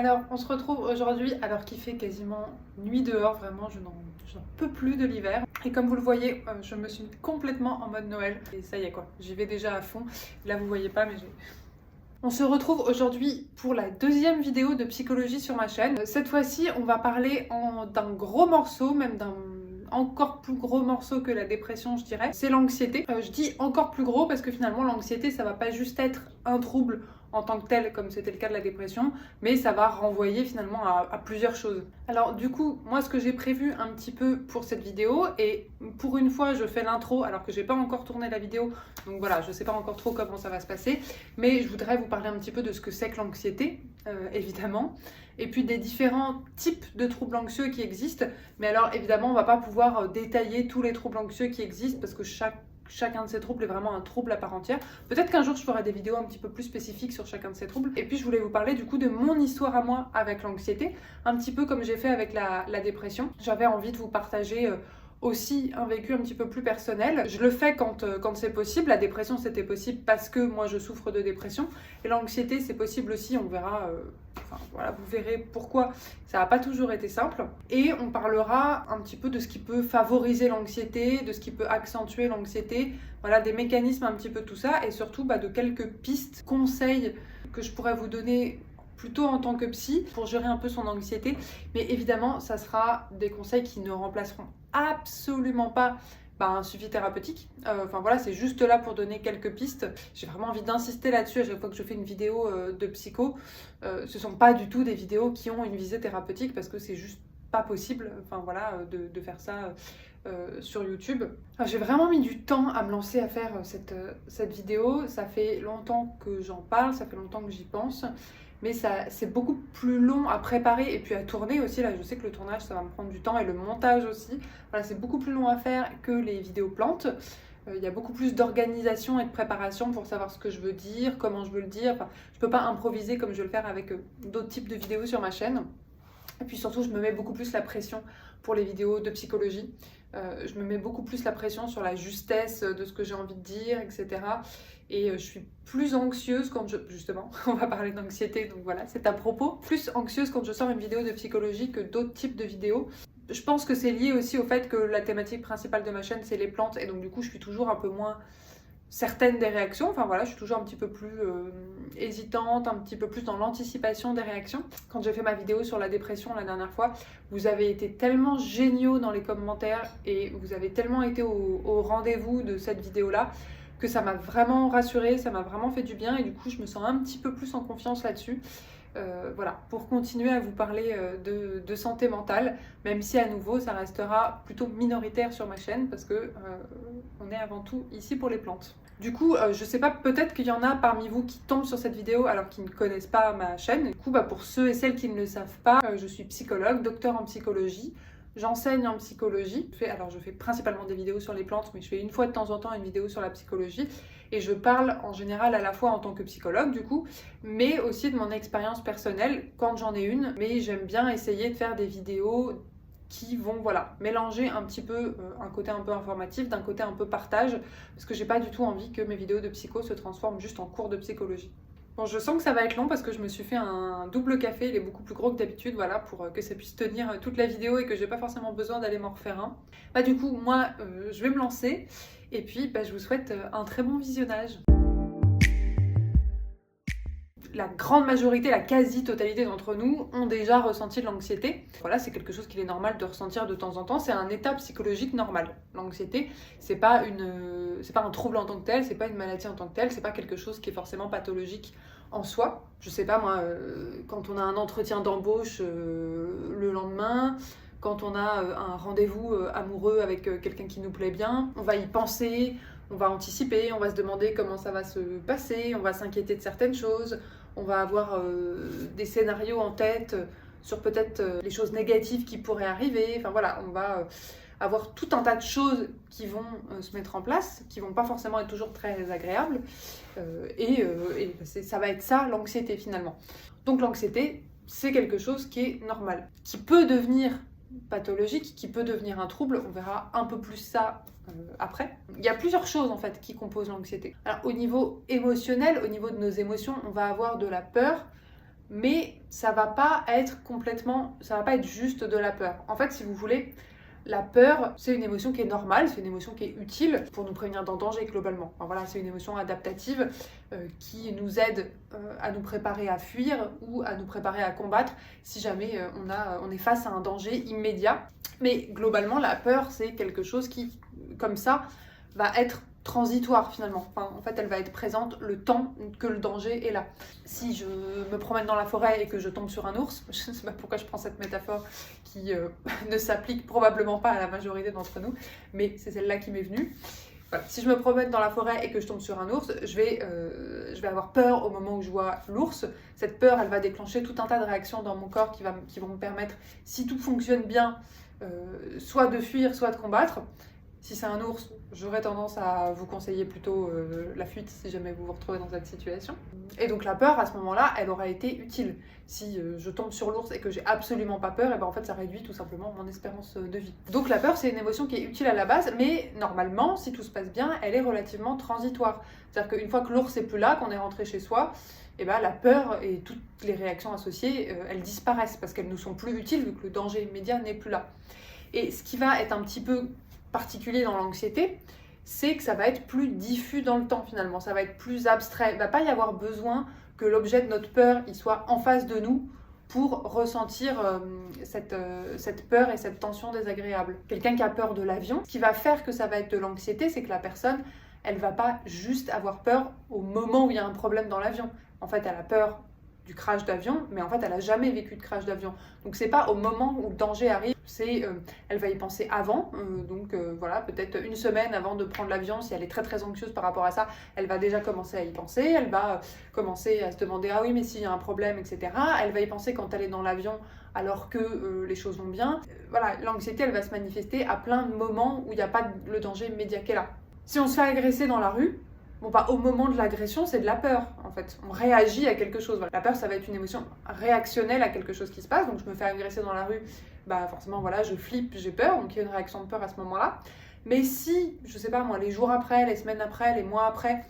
Alors, on se retrouve aujourd'hui alors qu'il fait quasiment nuit dehors, vraiment, je n'en peux plus de l'hiver. Et comme vous le voyez, je me suis complètement en mode Noël. Et ça y est quoi, j'y vais déjà à fond. Là, vous voyez pas, mais j'ai... On se retrouve aujourd'hui pour la deuxième vidéo de psychologie sur ma chaîne. Cette fois-ci, on va parler d'un gros morceau, même d'un encore plus gros morceau que la dépression, je dirais. C'est l'anxiété. Je dis encore plus gros parce que finalement, l'anxiété, ça va pas juste être un trouble en tant que tel, comme c'était le cas de la dépression, mais ça va renvoyer finalement à plusieurs choses. Alors du coup, moi ce que j'ai prévu un petit peu pour cette vidéo, et pour une fois je fais l'intro alors que j'ai pas encore tourné la vidéo, donc voilà, je sais pas encore trop comment ça va se passer, mais je voudrais vous parler un petit peu de ce que c'est que l'anxiété, évidemment, et puis des différents types de troubles anxieux qui existent, mais alors évidemment on va pas pouvoir détailler tous les troubles anxieux qui existent parce que chacun de ces troubles est vraiment un trouble à part entière. Peut-être qu'un jour je ferai des vidéos un petit peu plus spécifiques sur chacun de ces troubles. Et puis je voulais vous parler du coup de mon histoire à moi avec l'anxiété, un petit peu comme j'ai fait avec la dépression. J'avais envie de vous partager aussi un vécu un petit peu plus personnel. Je le fais quand c'est possible. La dépression c'était possible parce que moi je souffre de dépression. Et l'anxiété c'est possible aussi, on verra... Enfin voilà, vous verrez pourquoi ça n'a pas toujours été simple. Et on parlera un petit peu de ce qui peut favoriser l'anxiété, de ce qui peut accentuer l'anxiété, voilà, des mécanismes un petit peu tout ça, et surtout de quelques pistes, conseils que je pourrais vous donner plutôt en tant que psy pour gérer un peu son anxiété. Mais évidemment, ça sera des conseils qui ne remplaceront absolument pas un suivi thérapeutique. Enfin voilà, c'est juste là pour donner quelques pistes. J'ai vraiment envie d'insister là-dessus à chaque fois que je fais une vidéo de psycho. Ce sont pas du tout des vidéos qui ont une visée thérapeutique parce que c'est juste pas possible, enfin voilà, de faire ça sur YouTube. J'ai vraiment mis du temps à me lancer à faire cette vidéo. Ça fait longtemps que j'en parle, ça fait longtemps que j'y pense. Mais c'est beaucoup plus long à préparer et puis à tourner aussi. Là, je sais que le tournage, ça va me prendre du temps et le montage aussi. Voilà, c'est beaucoup plus long à faire que les vidéos plantes. Il y a beaucoup plus d'organisation et de préparation pour savoir ce que je veux dire, comment je veux le dire. Enfin, je peux pas improviser comme je vais le faire avec d'autres types de vidéos sur ma chaîne. Et puis surtout, je me mets beaucoup plus la pression pour les vidéos de psychologie. Je me mets beaucoup plus la pression sur la justesse de ce que j'ai envie de dire, etc. Et je suis plus anxieuse quand justement, on va parler d'anxiété, donc voilà, c'est à propos. Plus anxieuse quand je sors une vidéo de psychologie que d'autres types de vidéos. Je pense que c'est lié aussi au fait que la thématique principale de ma chaîne, c'est les plantes. Et donc du coup, je suis toujours un peu moins certaines des réactions, enfin voilà, je suis toujours un petit peu plus hésitante, un petit peu plus dans l'anticipation des réactions. Quand j'ai fait ma vidéo sur la dépression la dernière fois, vous avez été tellement géniaux dans les commentaires et vous avez tellement été au rendez-vous de cette vidéo-là que ça m'a vraiment rassurée, ça m'a vraiment fait du bien et du coup je me sens un petit peu plus en confiance là-dessus. Voilà, pour continuer à vous parler de santé mentale, même si à nouveau ça restera plutôt minoritaire sur ma chaîne parce que on est avant tout ici pour les plantes. Du coup, je sais pas, peut-être qu'il y en a parmi vous qui tombent sur cette vidéo alors qu'ils ne connaissent pas ma chaîne. Du coup, pour ceux et celles qui ne le savent pas, je suis psychologue, docteur en psychologie. J'enseigne en psychologie. Je fais principalement des vidéos sur les plantes, mais je fais une fois de temps en temps une vidéo sur la psychologie. Et je parle en général à la fois en tant que psychologue du coup, mais aussi de mon expérience personnelle quand j'en ai une. Mais j'aime bien essayer de faire des vidéos qui vont mélanger un petit peu un côté un peu informatif, d'un côté un peu partage, parce que j'ai pas du tout envie que mes vidéos de psycho se transforment juste en cours de psychologie. Bon, je sens que ça va être long parce que je me suis fait un double café, il est beaucoup plus gros que d'habitude, voilà, pour que ça puisse tenir toute la vidéo et que j'ai pas forcément besoin d'aller m'en refaire un. Du coup, moi, je vais me lancer et puis je vous souhaite un très bon visionnage. La grande majorité, la quasi-totalité d'entre nous ont déjà ressenti de l'anxiété. Voilà, c'est quelque chose qu'il est normal de ressentir de temps en temps, c'est un état psychologique normal. L'anxiété, c'est pas un trouble en tant que tel, c'est pas une maladie en tant que telle, c'est pas quelque chose qui est forcément pathologique en soi. Je sais pas moi, quand on a un entretien d'embauche le lendemain, quand on a un rendez-vous amoureux avec quelqu'un qui nous plaît bien, on va y penser, on va anticiper, on va se demander comment ça va se passer, on va s'inquiéter de certaines choses, on va avoir des scénarios en tête sur peut-être les choses négatives qui pourraient arriver. Enfin voilà, on va avoir tout un tas de choses qui vont se mettre en place, qui vont pas forcément être toujours très agréables. Ça va être ça l'anxiété finalement. Donc l'anxiété, c'est quelque chose qui est normal, qui peut devenir pathologique, qui peut devenir un trouble. On verra un peu plus ça après. Il y a plusieurs choses en fait qui composent l'anxiété. Alors au niveau émotionnel, au niveau de nos émotions, on va avoir de la peur, mais ça va pas être juste de la peur. En fait, si vous voulez, la peur, c'est une émotion qui est normale, c'est une émotion qui est utile pour nous prévenir d'un danger globalement. Enfin, voilà, c'est une émotion adaptative qui nous aide à nous préparer à fuir ou à nous préparer à combattre si jamais on est face à un danger immédiat. Mais globalement, la peur, c'est quelque chose qui, comme ça, va être transitoire finalement. Enfin, en fait, elle va être présente le temps que le danger est là. Si je me promène dans la forêt et que je tombe sur un ours, je ne sais pas pourquoi je prends cette métaphore qui ne s'applique probablement pas à la majorité d'entre nous, mais c'est celle-là qui m'est venue. Voilà. Si je me promène dans la forêt et que je tombe sur un ours, je vais avoir peur au moment où je vois l'ours. Cette peur, elle va déclencher tout un tas de réactions dans mon corps qui vont me permettre, si tout fonctionne bien, soit de fuir, soit de combattre. Si c'est un ours, j'aurais tendance à vous conseiller plutôt la fuite si jamais vous vous retrouvez dans cette situation. Et donc la peur, à ce moment-là, elle aura été utile. Si je tombe sur l'ours et que j'ai absolument pas peur, et ben en fait ça réduit tout simplement mon espérance de vie. Donc la peur, c'est une émotion qui est utile à la base, mais normalement, si tout se passe bien, elle est relativement transitoire. C'est-à-dire qu'une fois que l'ours est plus là, qu'on est rentré chez soi, et ben la peur et toutes les réactions associées, elles disparaissent parce qu'elles nous sont plus utiles vu que le danger immédiat n'est plus là. Et ce qui va être un petit peu particulier dans l'anxiété, c'est que ça va être plus diffus dans le temps finalement, ça va être plus abstrait. Il ne va pas y avoir besoin que l'objet de notre peur il soit en face de nous pour ressentir cette peur et cette tension désagréable. Quelqu'un qui a peur de l'avion, ce qui va faire que ça va être de l'anxiété, c'est que la personne, elle ne va pas juste avoir peur au moment où il y a un problème dans l'avion. En fait, elle a peur du crash d'avion, mais en fait, elle n'a jamais vécu de crash d'avion. Donc, c'est pas au moment où le danger arrive, elle va y penser avant. Voilà, peut-être une semaine avant de prendre l'avion, si elle est très très anxieuse par rapport à ça, elle va déjà commencer à y penser. Elle va commencer à se demander ah oui, mais s'il y a un problème, etc. Elle va y penser quand elle est dans l'avion, alors que les choses vont bien. Voilà, l'anxiété, elle va se manifester à plein de moments où il n'y a pas le danger immédiat qui est là. Si on se fait agresser dans la rue, au moment de l'agression, c'est de la peur, en fait. On réagit à quelque chose. Voilà. La peur, ça va être une émotion réactionnelle à quelque chose qui se passe. Donc, je me fais agresser dans la rue, forcément, voilà, je flippe, j'ai peur. Donc, il y a une réaction de peur à ce moment-là. Mais si, je sais pas moi, les jours après, les semaines après, les mois après,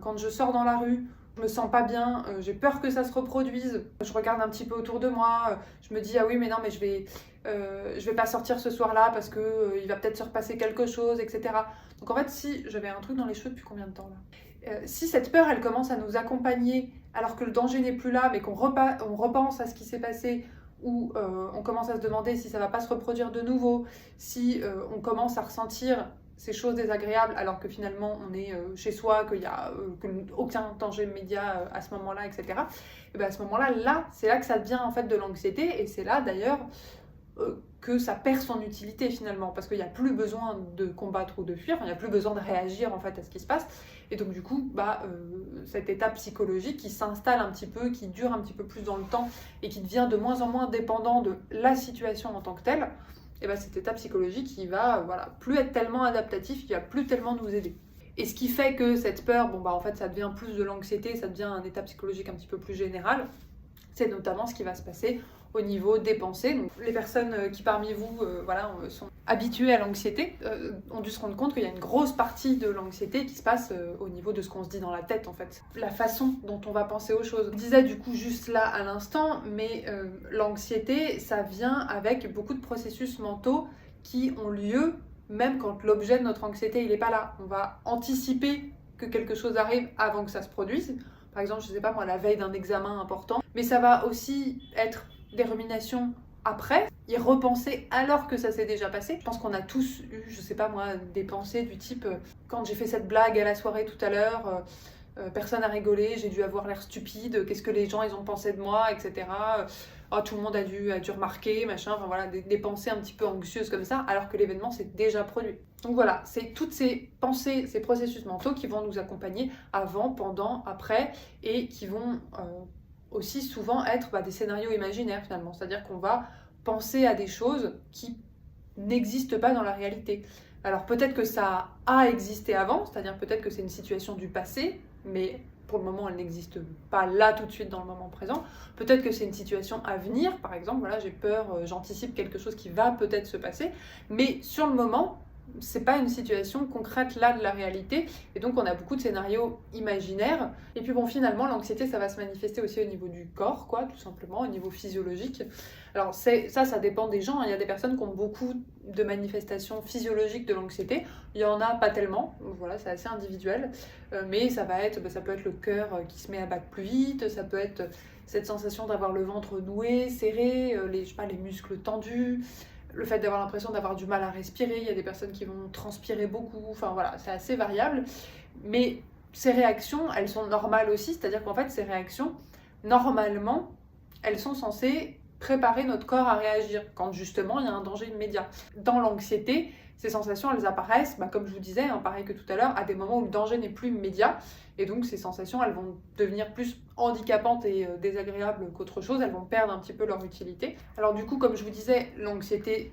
quand je sors dans la rue, je me sens pas bien, j'ai peur que ça se reproduise. Je regarde un petit peu autour de moi, je me dis ah oui mais non mais je vais pas sortir ce soir-là parce que il va peut-être se repasser quelque chose, etc. Donc en fait si j'avais un truc dans les cheveux depuis combien de temps là, si cette peur elle commence à nous accompagner alors que le danger n'est plus là mais qu'on repense à ce qui s'est passé ou on commence à se demander si ça va pas se reproduire de nouveau, si on commence à ressentir ces choses désagréables alors que finalement on est chez soi, qu'il n'y a aucun danger immédiat à ce moment-là, etc. Et à ce moment-là, c'est là que ça devient en fait de l'anxiété et c'est là d'ailleurs que ça perd son utilité finalement parce qu'il n'y a plus besoin de combattre ou de fuir, il n'y a plus besoin de réagir en fait à ce qui se passe et donc du coup cette état psychologique qui s'installe un petit peu, qui dure un petit peu plus dans le temps et qui devient de moins en moins dépendant de la situation en tant que telle, et cet état psychologique il va plus être tellement adaptatif, il va plus tellement nous aider. Et ce qui fait que cette peur, en fait ça devient plus de l'anxiété, ça devient un état psychologique un petit peu plus général, c'est notamment ce qui va se passer au niveau des pensées. Donc, les personnes qui parmi vous sont habituées à l'anxiété ont dû se rendre compte qu'il y a une grosse partie de l'anxiété qui se passe au niveau de ce qu'on se dit dans la tête en fait. La façon dont on va penser aux choses. Je disais du coup juste là à l'instant, mais l'anxiété ça vient avec beaucoup de processus mentaux qui ont lieu même quand l'objet de notre anxiété il n'est pas là. On va anticiper que quelque chose arrive avant que ça se produise. Par exemple, je sais pas moi, la veille d'un examen important. Mais ça va aussi être des ruminations après, y repenser alors que ça s'est déjà passé. Je pense qu'on a tous eu, je sais pas moi, des pensées du type quand j'ai fait cette blague à la soirée tout à l'heure, personne n'a rigolé, j'ai dû avoir l'air stupide, qu'est-ce que les gens ils ont pensé de moi, etc. Oh, tout le monde a dû remarquer, machin, enfin voilà, des pensées un petit peu anxieuses comme ça, alors que l'événement s'est déjà produit. Donc voilà, c'est toutes ces pensées, ces processus mentaux qui vont nous accompagner avant, pendant, après, et qui vont aussi souvent être des scénarios imaginaires finalement, c'est-à-dire qu'on va penser à des choses qui n'existent pas dans la réalité. Alors peut-être que ça a existé avant, c'est-à-dire peut-être que c'est une situation du passé, mais pour le moment elle n'existe pas là tout de suite dans le moment présent. Peut-être que c'est une situation à venir, par exemple, voilà, j'ai peur, j'anticipe quelque chose qui va peut-être se passer, mais sur le moment, c'est pas une situation concrète là de la réalité, et donc on a beaucoup de scénarios imaginaires. Et puis bon, finalement, l'anxiété, ça va se manifester aussi au niveau du corps, quoi, tout simplement, au niveau physiologique. Alors ça dépend des gens, hein. Il y a des personnes qui ont beaucoup de manifestations physiologiques de l'anxiété, il y en a pas tellement, voilà, c'est assez individuel, mais ça peut être le cœur qui se met à battre plus vite, ça peut être cette sensation d'avoir le ventre noué, serré, les muscles tendus, le fait d'avoir l'impression d'avoir du mal à respirer, il y a des personnes qui vont transpirer beaucoup, enfin voilà, c'est assez variable. Mais ces réactions, elles sont normales aussi, c'est-à-dire qu'en fait, ces réactions, normalement, elles sont censées préparer notre corps à réagir quand justement il y a un danger immédiat. Dans l'anxiété, ces sensations, elles apparaissent, comme je vous disais, hein, pareil que tout à l'heure, à des moments où le danger n'est plus immédiat. Et donc ces sensations, elles vont devenir plus handicapantes et désagréables qu'autre chose, elles vont perdre un petit peu leur utilité. Alors du coup, comme je vous disais, l'anxiété,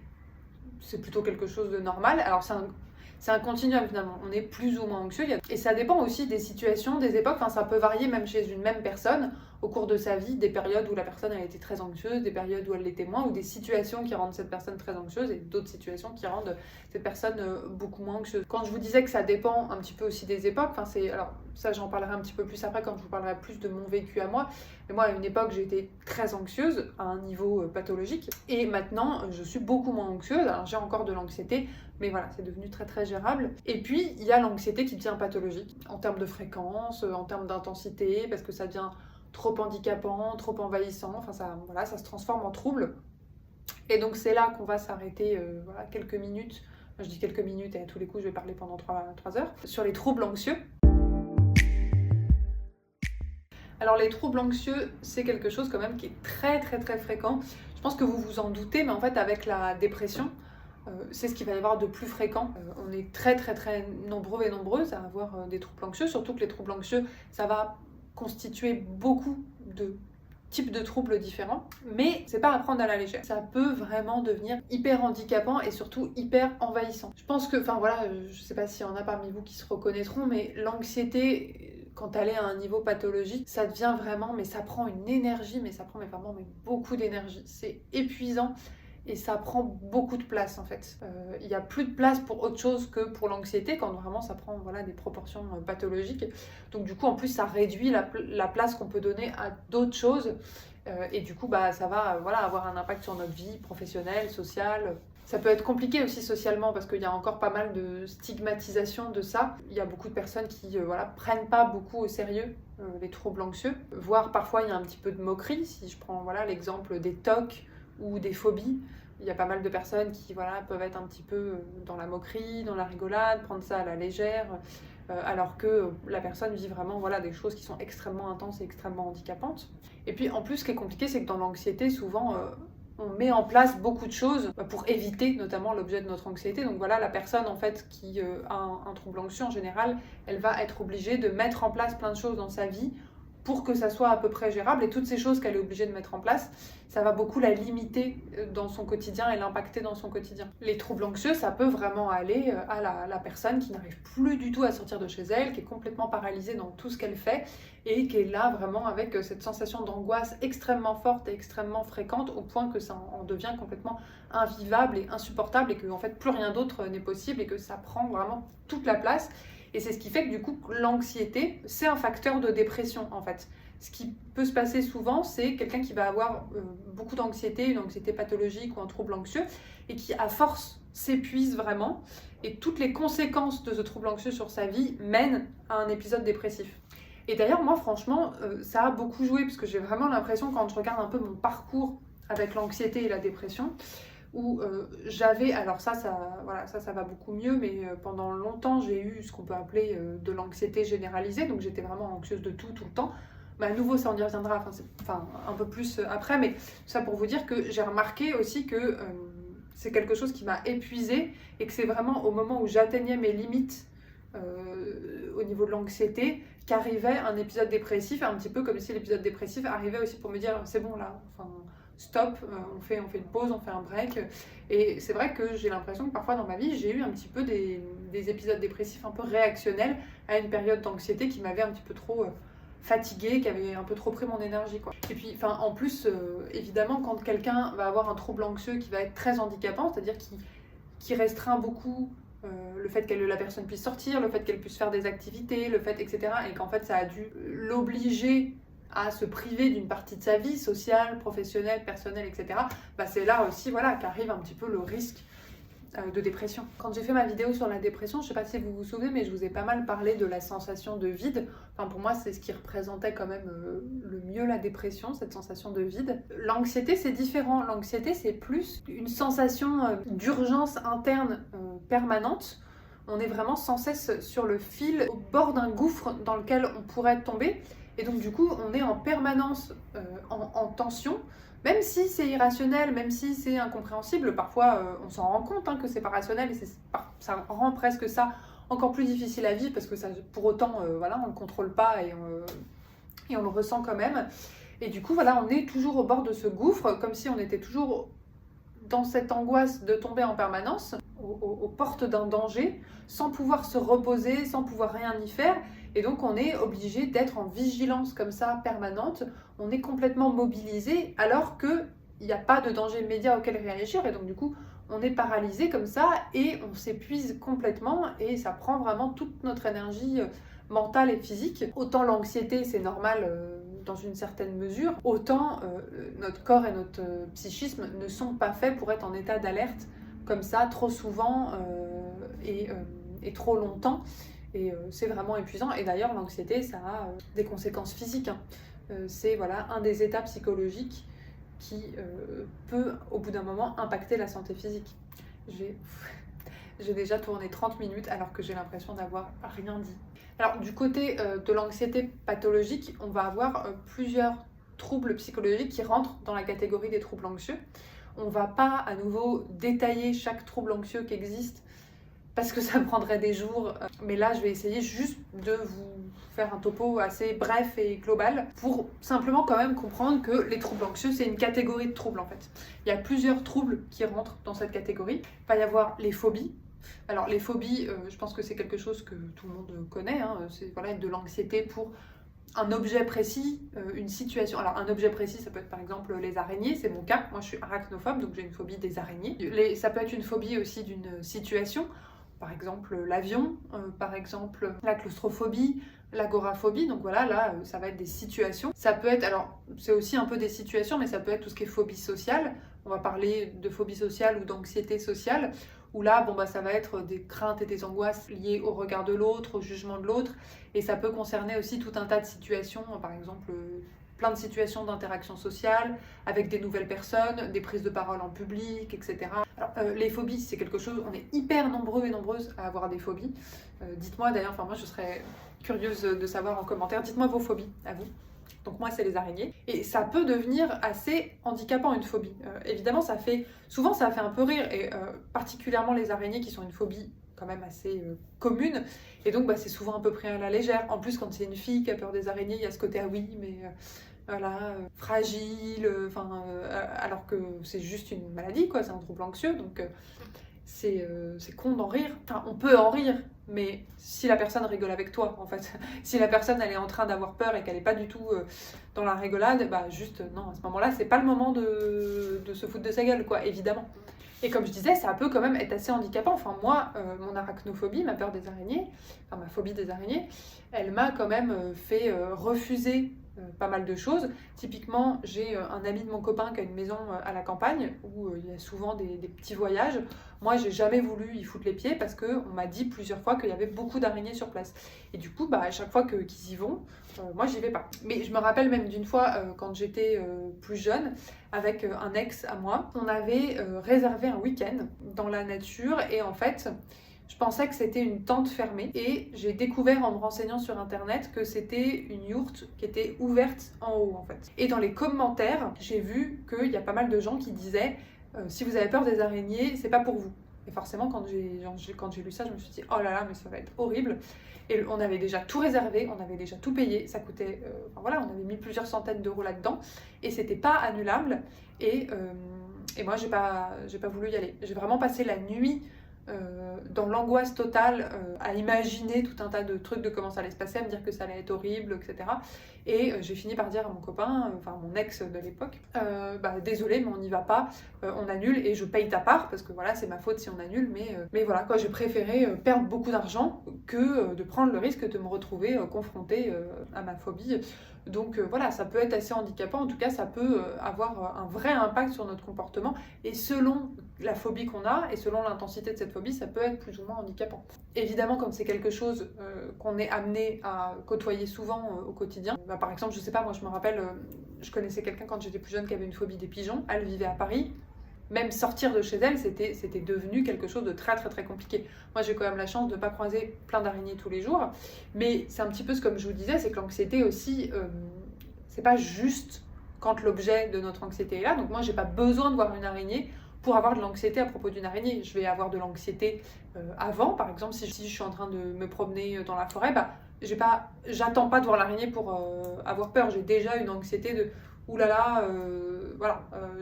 c'est plutôt quelque chose de normal. Alors c'est un continuum finalement, on est plus ou moins anxieux. Et ça dépend aussi des situations, des époques, enfin, ça peut varier même chez une même personne au cours de sa vie, des périodes où la personne a été très anxieuse, des périodes où elle l'était moins, ou des situations qui rendent cette personne très anxieuse et d'autres situations qui rendent cette personne beaucoup moins anxieuse. Quand je vous disais que ça dépend un petit peu aussi des époques, alors ça j'en parlerai un petit peu plus après quand je vous parlerai plus de mon vécu à moi, mais moi à une époque j'étais très anxieuse à un niveau pathologique, et maintenant je suis beaucoup moins anxieuse. Alors j'ai encore de l'anxiété, mais voilà, c'est devenu très très gérable. Et puis il y a l'anxiété qui devient pathologique en termes de fréquence, en termes d'intensité, parce que ça devient trop handicapant, trop envahissant, enfin ça se transforme en trouble. Et donc c'est là qu'on va s'arrêter quelques minutes, je dis quelques minutes et à tous les coups je vais parler pendant 3 heures, sur les troubles anxieux. Alors les troubles anxieux, c'est quelque chose quand même qui est très très très fréquent. Je pense que vous vous en doutez, mais en fait avec la dépression, c'est ce qu'il va y avoir de plus fréquent. On est très très très nombreux et nombreuses à avoir des troubles anxieux, surtout que les troubles anxieux, ça va constituer beaucoup de types de troubles différents, mais c'est pas à prendre à la légère. Ça peut vraiment devenir hyper handicapant et surtout hyper envahissant. Je pense que, je sais pas s'il y en a parmi vous qui se reconnaîtront, mais l'anxiété, quand elle est à un niveau pathologique, ça devient vraiment, mais ça prend une énergie, mais ça prend vraiment beaucoup d'énergie. C'est épuisant. Et ça prend beaucoup de place en fait. Il n'y a plus de place pour autre chose que pour l'anxiété quand vraiment ça prend des proportions pathologiques. Donc du coup en plus ça réduit la place qu'on peut donner à d'autres choses. Et du coup ça va avoir un impact sur notre vie professionnelle, sociale. Ça peut être compliqué aussi socialement parce qu'il y a encore pas mal de stigmatisation de ça. Il y a beaucoup de personnes qui prennent pas beaucoup au sérieux les troubles anxieux. Voire parfois il y a un petit peu de moquerie. Si je prends l'exemple des TOC ou des phobies, il y a pas mal de personnes qui peuvent être un petit peu dans la moquerie, dans la rigolade, prendre ça à la légère, alors que la personne vit vraiment des choses qui sont extrêmement intenses et extrêmement handicapantes. Et puis en plus ce qui est compliqué, c'est que dans l'anxiété, souvent on met en place beaucoup de choses pour éviter notamment l'objet de notre anxiété. Donc la personne en fait qui a un trouble anxieux en général, elle va être obligée de mettre en place plein de choses dans sa vie pour que ça soit à peu près gérable, et toutes ces choses qu'elle est obligée de mettre en place, ça va beaucoup la limiter dans son quotidien et l'impacter dans son quotidien. Les troubles anxieux, ça peut vraiment aller à la personne qui n'arrive plus du tout à sortir de chez elle, qui est complètement paralysée dans tout ce qu'elle fait, et qui est là vraiment avec cette sensation d'angoisse extrêmement forte et extrêmement fréquente, au point que ça en devient complètement invivable et insupportable, et que en fait plus rien d'autre n'est possible, et que ça prend vraiment toute la place. Et c'est ce qui fait que du coup, l'anxiété, c'est un facteur de dépression en fait. Ce qui peut se passer souvent, c'est quelqu'un qui va avoir beaucoup d'anxiété, une anxiété pathologique ou un trouble anxieux, et qui à force s'épuise vraiment, et toutes les conséquences de ce trouble anxieux sur sa vie mènent à un épisode dépressif. Et d'ailleurs, moi franchement, ça a beaucoup joué, parce que j'ai vraiment l'impression, quand je regarde un peu mon parcours avec l'anxiété et la dépression, où j'avais, alors ça va beaucoup mieux, mais pendant longtemps j'ai eu ce qu'on peut appeler de l'anxiété généralisée, donc j'étais vraiment anxieuse de tout le temps. À nouveau ça on y reviendra, un peu plus après, mais ça pour vous dire que j'ai remarqué aussi que c'est quelque chose qui m'a épuisée, et que c'est vraiment au moment où j'atteignais mes limites au niveau de l'anxiété qu'arrivait un épisode dépressif, un petit peu comme si l'épisode dépressif arrivait aussi pour me dire c'est bon là, stop, on fait une pause, on fait un break. Et c'est vrai que j'ai l'impression que parfois dans ma vie, j'ai eu un petit peu des épisodes dépressifs un peu réactionnels à une période d'anxiété qui m'avait un petit peu trop fatiguée, qui avait un peu trop pris mon énergie, quoi. Et puis, en plus, évidemment, quand quelqu'un va avoir un trouble anxieux qui va être très handicapant, c'est-à-dire qui restreint beaucoup le fait que la personne puisse sortir, le fait qu'elle puisse faire des activités, le fait, etc. Et qu'en fait, ça a dû l'obliger à se priver d'une partie de sa vie sociale, professionnelle, personnelle, etc. Bah, c'est là aussi voilà, qu'arrive un petit peu le risque de dépression. Quand j'ai fait ma vidéo sur la dépression, je ne sais pas si vous vous souvenez, mais je vous ai pas mal parlé de la sensation de vide. Enfin, pour moi, c'est ce qui représentait quand même le mieux la dépression, cette sensation de vide. L'anxiété, c'est différent. L'anxiété, c'est plus une sensation d'urgence interne permanente. On est vraiment sans cesse sur le fil, au bord d'un gouffre dans lequel on pourrait tomber. Et donc, du coup, on est en permanence en tension. Même si c'est irrationnel, même si c'est incompréhensible, parfois on s'en rend compte que c'est pas rationnel et ça rend presque ça encore plus difficile à vivre parce que ça, pour autant, voilà, on le contrôle pas et on le ressent quand même. Et du coup, voilà, on est toujours au bord de ce gouffre, comme si on était toujours dans cette angoisse de tomber en permanence, aux portes d'un danger, sans pouvoir se reposer, sans pouvoir rien y faire. Et donc on est obligé d'être en vigilance comme ça, permanente. On est complètement mobilisé alors qu'il n'y a pas de danger immédiat auquel réagir. Et donc du coup, on est paralysé comme ça et on s'épuise complètement et ça prend vraiment toute notre énergie mentale et physique. Autant l'anxiété, c'est normal dans une certaine mesure, autant notre corps et notre psychisme ne sont pas faits pour être en état d'alerte comme ça trop souvent et trop longtemps. Et c'est vraiment épuisant. Et d'ailleurs, l'anxiété, ça a des conséquences physiques. C'est voilà, un des états psychologiques qui peut, au bout d'un moment, impacter la santé physique. J'ai déjà tourné 30 minutes alors que j'ai l'impression d'avoir rien dit. Alors, du côté de l'anxiété pathologique, on va avoir plusieurs troubles psychologiques qui rentrent dans la catégorie des troubles anxieux. On ne va pas à nouveau détailler chaque trouble anxieux qui existe parce que ça prendrait des jours. Mais là, je vais essayer juste de vous faire un topo assez bref et global pour simplement quand même comprendre que les troubles anxieux, c'est une catégorie de troubles en fait. Il y a plusieurs troubles qui rentrent dans cette catégorie. Il va y avoir les phobies. Alors les phobies, je pense que c'est quelque chose que tout le monde connaît. C'est voilà, de l'anxiété pour un objet précis, une situation. Alors un objet précis, ça peut être par exemple les araignées, c'est mon cas. Moi je suis arachnophobe, donc j'ai une phobie des araignées. Ça peut être une phobie aussi d'une situation. Par exemple l'avion, par exemple la claustrophobie, l'agoraphobie, donc voilà, là ça va être des situations. Ça peut être, alors c'est aussi un peu des situations, mais ça peut être tout ce qui est phobie sociale. On va parler de phobie sociale ou d'anxiété sociale, où là, bon, bah, ça va être des craintes et des angoisses liées au regard de l'autre, au jugement de l'autre, et ça peut concerner aussi tout un tas de situations, par exemple plein de situations d'interaction sociale avec des nouvelles personnes, des prises de parole en public, etc. Alors, les phobies, c'est quelque chose, on est hyper nombreux et nombreuses à avoir des phobies. Dites-moi d'ailleurs, enfin moi je serais curieuse de savoir en commentaire, dites-moi vos phobies à vous. Donc moi c'est les araignées. Et ça peut devenir assez handicapant une phobie. Évidemment souvent ça fait un peu rire, et particulièrement les araignées qui sont une phobie quand même assez commune. Et donc bah, c'est souvent un peu pris à la légère. En plus quand c'est une fille qui a peur des araignées, il y a ce côté ah oui mais voilà, fragile, alors que c'est juste une maladie quoi, c'est un trouble anxieux. Donc c'est con d'en rire. Enfin, on peut en rire, mais si la personne rigole avec toi, en fait, si la personne elle est en train d'avoir peur et qu'elle n'est pas du tout dans la rigolade, bah juste non, à ce moment-là, c'est pas le moment de se foutre de sa gueule, quoi, évidemment. Et comme je disais, ça peut quand même être assez handicapant. Enfin, moi, mon arachnophobie, ma peur des araignées, enfin ma phobie des araignées, elle m'a quand même fait refuser pas mal de choses. Typiquement, j'ai un ami de mon copain qui a une maison à la campagne où il y a souvent des petits voyages. Moi, j'ai jamais voulu y foutre les pieds parce qu'on m'a dit plusieurs fois qu'il y avait beaucoup d'araignées sur place. Et du coup, bah, à chaque fois qu'ils y vont, moi, j'y vais pas. Mais je me rappelle même d'une fois, quand j'étais plus jeune, avec un ex à moi, on avait réservé un week-end dans la nature et en fait, je pensais que c'était une tente fermée et j'ai découvert en me renseignant sur internet que c'était une yourte qui était ouverte en haut en fait. Et dans les commentaires, j'ai vu qu'il y a pas mal de gens qui disaient si vous avez peur des araignées, c'est pas pour vous. Et forcément quand j'ai lu ça, je me suis dit oh là là mais ça va être horrible. Et on avait déjà tout réservé, on avait déjà tout payé, ça coûtait, voilà, on avait mis plusieurs centaines d'euros là-dedans et c'était pas annulable. Et moi j'ai pas voulu y aller. J'ai vraiment passé la nuit dans l'angoisse totale, à imaginer tout un tas de trucs de comment ça allait se passer, à me dire que ça allait être horrible, etc. Et j'ai fini par dire à mon copain, enfin mon ex de l'époque, désolé mais on n'y va pas, on annule et je paye ta part parce que voilà c'est ma faute si on annule, mais voilà quoi, j'ai préféré perdre beaucoup d'argent que de prendre le risque de me retrouver confrontée à ma phobie. Donc voilà, ça peut être assez handicapant, en tout cas ça peut avoir un vrai impact sur notre comportement et selon la phobie qu'on a et selon l'intensité de cette phobie, ça peut être plus ou moins handicapant. Évidemment, comme c'est quelque chose qu'on est amené à côtoyer souvent au quotidien, par exemple, je sais pas, moi je me rappelle, je connaissais quelqu'un quand j'étais plus jeune qui avait une phobie des pigeons, elle vivait à Paris. Même sortir de chez elle, c'était devenu quelque chose de très très très compliqué. Moi j'ai quand même la chance de ne pas croiser plein d'araignées tous les jours, mais c'est un petit peu comme je vous disais, c'est que l'anxiété aussi, c'est pas juste quand l'objet de notre anxiété est là. Donc moi j'ai pas besoin de voir une araignée pour avoir de l'anxiété à propos d'une araignée. Je vais avoir de l'anxiété avant, par exemple si je suis en train de me promener dans la forêt, j'attends pas de voir l'araignée pour avoir peur. J'ai déjà une anxiété de ouh là là,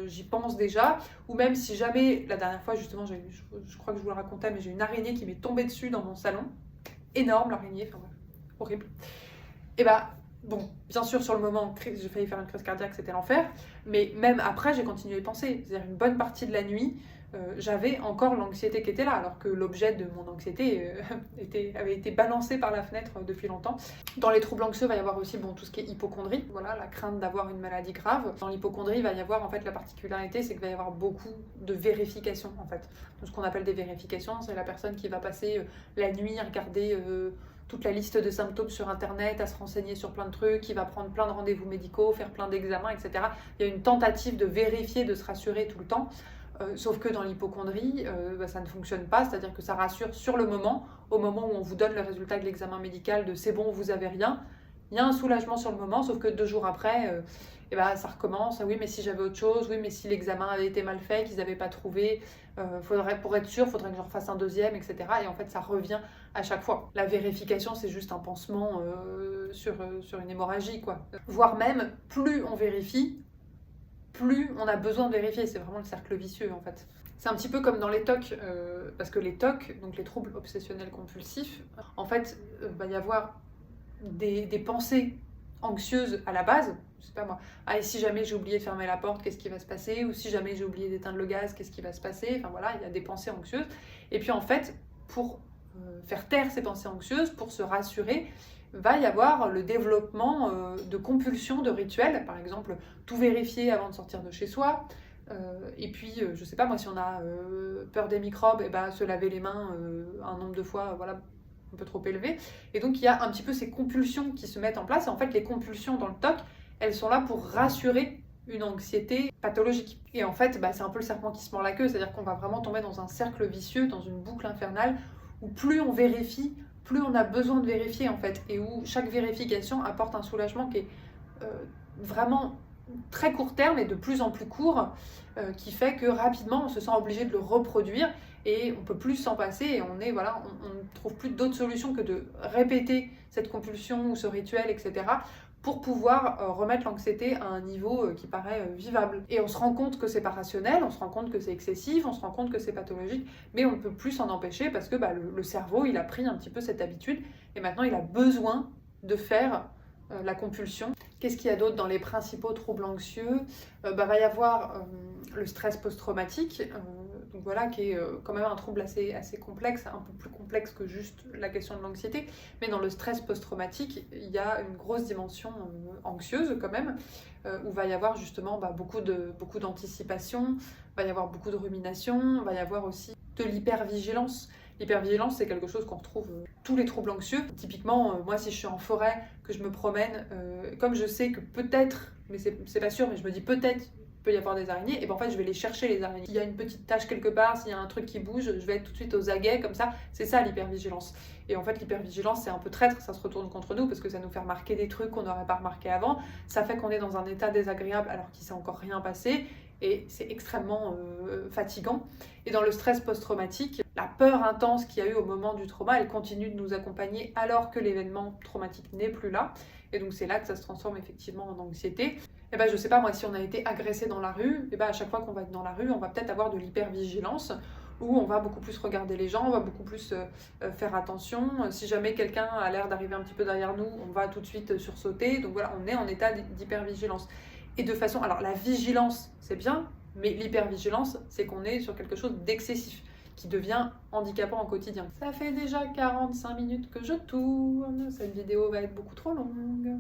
j'y pense déjà. Ou même si jamais, la dernière fois justement, je crois que je vous le racontais, mais j'ai une araignée qui m'est tombée dessus dans mon salon. Énorme l'araignée, enfin bref, horrible. Et bon, bien sûr sur le moment, j'ai failli faire une crise cardiaque, c'était l'enfer. Mais même après, j'ai continué à y penser. C'est-à-dire une bonne partie de la nuit, j'avais encore l'anxiété qui était là, alors que l'objet de mon anxiété avait été balancé par la fenêtre depuis longtemps. Dans les troubles anxieux, il va y avoir aussi tout ce qui est hypocondrie, voilà, la crainte d'avoir une maladie grave. Dans l'hypocondrie, il va y avoir en fait la particularité, c'est qu'il va y avoir beaucoup de vérifications en fait. Donc, ce qu'on appelle des vérifications, c'est la personne qui va passer la nuit à regarder toute la liste de symptômes sur internet, à se renseigner sur plein de trucs, qui va prendre plein de rendez-vous médicaux, faire plein d'examens, etc. Il y a une tentative de vérifier, de se rassurer tout le temps. Sauf que dans l'hypocondrie, ça ne fonctionne pas, c'est-à-dire que ça rassure sur le moment, au moment où on vous donne le résultat de l'examen médical de c'est bon, vous avez rien, il y a un soulagement sur le moment, sauf que 2 jours après, ça recommence, oui mais si j'avais autre chose, oui mais si l'examen avait été mal fait, qu'ils n'avaient pas trouvé, pour être sûr, il faudrait que j'en refasse un deuxième, etc. Et en fait ça revient à chaque fois. La vérification c'est juste un pansement sur une hémorragie quoi. Voire même, plus on vérifie, plus on a besoin de vérifier, c'est vraiment le cercle vicieux en fait. C'est un petit peu comme dans les TOC, parce que les TOC, donc les troubles obsessionnels compulsifs, en fait, va y avoir des pensées anxieuses à la base, je sais pas moi, et si jamais j'ai oublié de fermer la porte, qu'est-ce qui va se passer, ou si jamais j'ai oublié d'éteindre le gaz, qu'est-ce qui va se passer, enfin voilà, il y a des pensées anxieuses, et puis en fait, pour faire taire ces pensées anxieuses, pour se rassurer, va y avoir le développement de compulsions, de rituels, par exemple tout vérifier avant de sortir de chez soi, et puis je sais pas moi si on a peur des microbes, se laver les mains un nombre de fois voilà, un peu trop élevé, et donc il y a un petit peu ces compulsions qui se mettent en place, et en fait les compulsions dans le TOC, elles sont là pour rassurer une anxiété pathologique. Et en fait c'est un peu le serpent qui se mord la queue, c'est-à-dire qu'on va vraiment tomber dans un cercle vicieux, dans une boucle infernale, où plus on vérifie, plus on a besoin de vérifier en fait, et où chaque vérification apporte un soulagement qui est vraiment très court terme et de plus en plus court, qui fait que rapidement on se sent obligé de le reproduire et on peut plus s'en passer et on ne trouve plus d'autres solutions que de répéter cette compulsion ou ce rituel, etc. pour pouvoir remettre l'anxiété à un niveau qui paraît vivable. Et on se rend compte que c'est pas rationnel, on se rend compte que c'est excessif, on se rend compte que c'est pathologique, mais on ne peut plus s'en empêcher parce que le cerveau, il a pris un petit peu cette habitude et maintenant il a besoin de faire la compulsion. Qu'est-ce qu'il y a d'autre dans les principaux troubles anxieux ? Va y avoir le stress post-traumatique, donc voilà, qui est quand même un trouble assez complexe, un peu plus complexe que juste la question de l'anxiété, mais dans le stress post-traumatique, il y a une grosse dimension anxieuse quand même, où va y avoir justement beaucoup d'anticipation, va y avoir beaucoup de rumination, va y avoir aussi de l'hypervigilance. L'hypervigilance, c'est quelque chose qu'on retrouve tous les troubles anxieux. Typiquement, moi, si je suis en forêt, que je me promène, comme je sais que peut-être, mais c'est pas sûr, mais je me dis peut-être peut y avoir des araignées, et en fait, je vais les chercher, les araignées. S'il y a une petite tache quelque part, s'il y a un truc qui bouge, je vais être tout de suite aux aguets, comme ça. C'est ça, l'hypervigilance. Et en fait, l'hypervigilance, c'est un peu traître, ça se retourne contre nous, parce que ça nous fait remarquer des trucs qu'on n'aurait pas remarqué avant. Ça fait qu'on est dans un état désagréable alors qu'il s'est encore rien passé. Et c'est extrêmement fatigant. Et dans le stress post-traumatique, la peur intense qu'il y a eu au moment du trauma, elle continue de nous accompagner alors que l'événement traumatique n'est plus là. Et donc c'est là que ça se transforme effectivement en anxiété. Et je sais pas moi, si on a été agressé dans la rue, à chaque fois qu'on va être dans la rue, on va peut-être avoir de l'hypervigilance, où on va beaucoup plus regarder les gens, on va beaucoup plus faire attention. Si jamais quelqu'un a l'air d'arriver un petit peu derrière nous, on va tout de suite sursauter. Donc voilà, on est en état d'hypervigilance. Et de façon, alors la vigilance, c'est bien, mais l'hypervigilance, c'est qu'on est sur quelque chose d'excessif, qui devient handicapant au quotidien. Ça fait déjà 45 minutes que je tourne, cette vidéo va être beaucoup trop longue.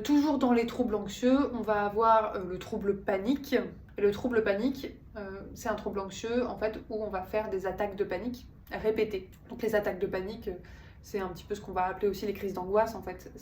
Toujours dans les troubles anxieux, on va avoir le trouble panique. Et le trouble panique, c'est un trouble anxieux en fait où on va faire des attaques de panique répétées. Donc les attaques de panique, c'est un petit peu ce qu'on va appeler aussi les crises d'angoisse en fait.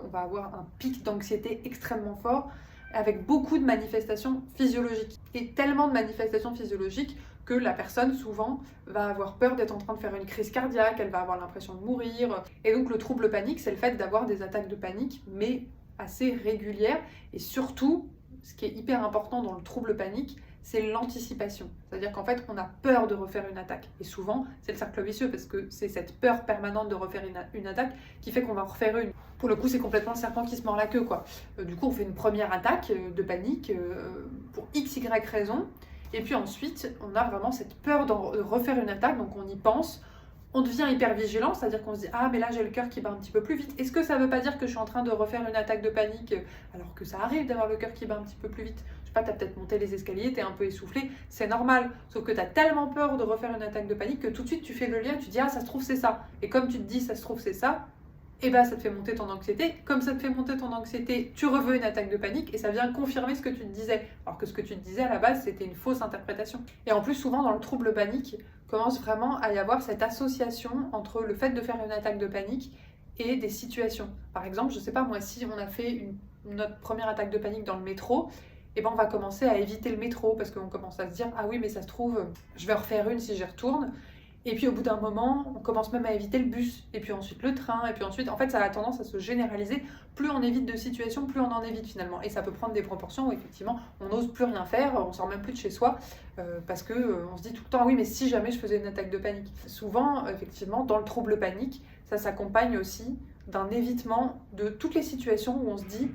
On va avoir un pic d'anxiété extrêmement fort avec beaucoup de manifestations physiologiques. Et tellement de manifestations physiologiques que la personne souvent va avoir peur d'être en train de faire une crise cardiaque, elle va avoir l'impression de mourir. Et donc le trouble panique, c'est le fait d'avoir des attaques de panique, mais assez régulières. Et surtout, ce qui est hyper important dans le trouble panique, c'est l'anticipation. C'est-à-dire qu'en fait, on a peur de refaire une attaque. Et souvent, c'est le cercle vicieux parce que c'est cette peur permanente de refaire une attaque qui fait qu'on va en refaire une. Pour le coup, c'est complètement le serpent qui se mord la queue, quoi. Du coup, on fait une première attaque de panique pour x, y raison. Et puis ensuite, on a vraiment cette peur de refaire une attaque, donc on y pense. On devient hyper vigilant, c'est-à-dire qu'on se dit « Ah, mais là, j'ai le cœur qui bat un petit peu plus vite. Est-ce que ça ne veut pas dire que je suis en train de refaire une attaque de panique alors que ça arrive d'avoir le cœur qui bat un petit peu plus vite ?» Je sais pas, tu as peut-être monté les escaliers, tu es un peu essoufflé, c'est normal. Sauf que tu as tellement peur de refaire une attaque de panique que tout de suite, tu fais le lien, tu dis « Ah, ça se trouve, c'est ça. » Et comme tu te dis « Ça se trouve, c'est ça », et bah ça te fait monter ton anxiété. Comme ça te fait monter ton anxiété, tu reveux une attaque de panique et ça vient confirmer ce que tu te disais. Alors que ce que tu te disais à la base, c'était une fausse interprétation. Et en plus, souvent dans le trouble panique, commence vraiment à y avoir cette association entre le fait de faire une attaque de panique et des situations. Par exemple, je sais pas moi, si on a fait notre première attaque de panique dans le métro, et ben on va commencer à éviter le métro parce qu'on commence à se dire « Ah oui, mais ça se trouve, je vais en refaire une si j'y retourne ». Et puis au bout d'un moment, on commence même à éviter le bus, et puis ensuite le train, et puis ensuite, en fait, ça a tendance à se généraliser. Plus on évite de situations, plus on en évite finalement. Et ça peut prendre des proportions où effectivement, on n'ose plus rien faire, on sort même plus de chez soi, parce que on se dit tout le temps, ah oui, mais si jamais je faisais une attaque de panique. Souvent, effectivement, dans le trouble panique, ça s'accompagne aussi d'un évitement de toutes les situations où on se dit,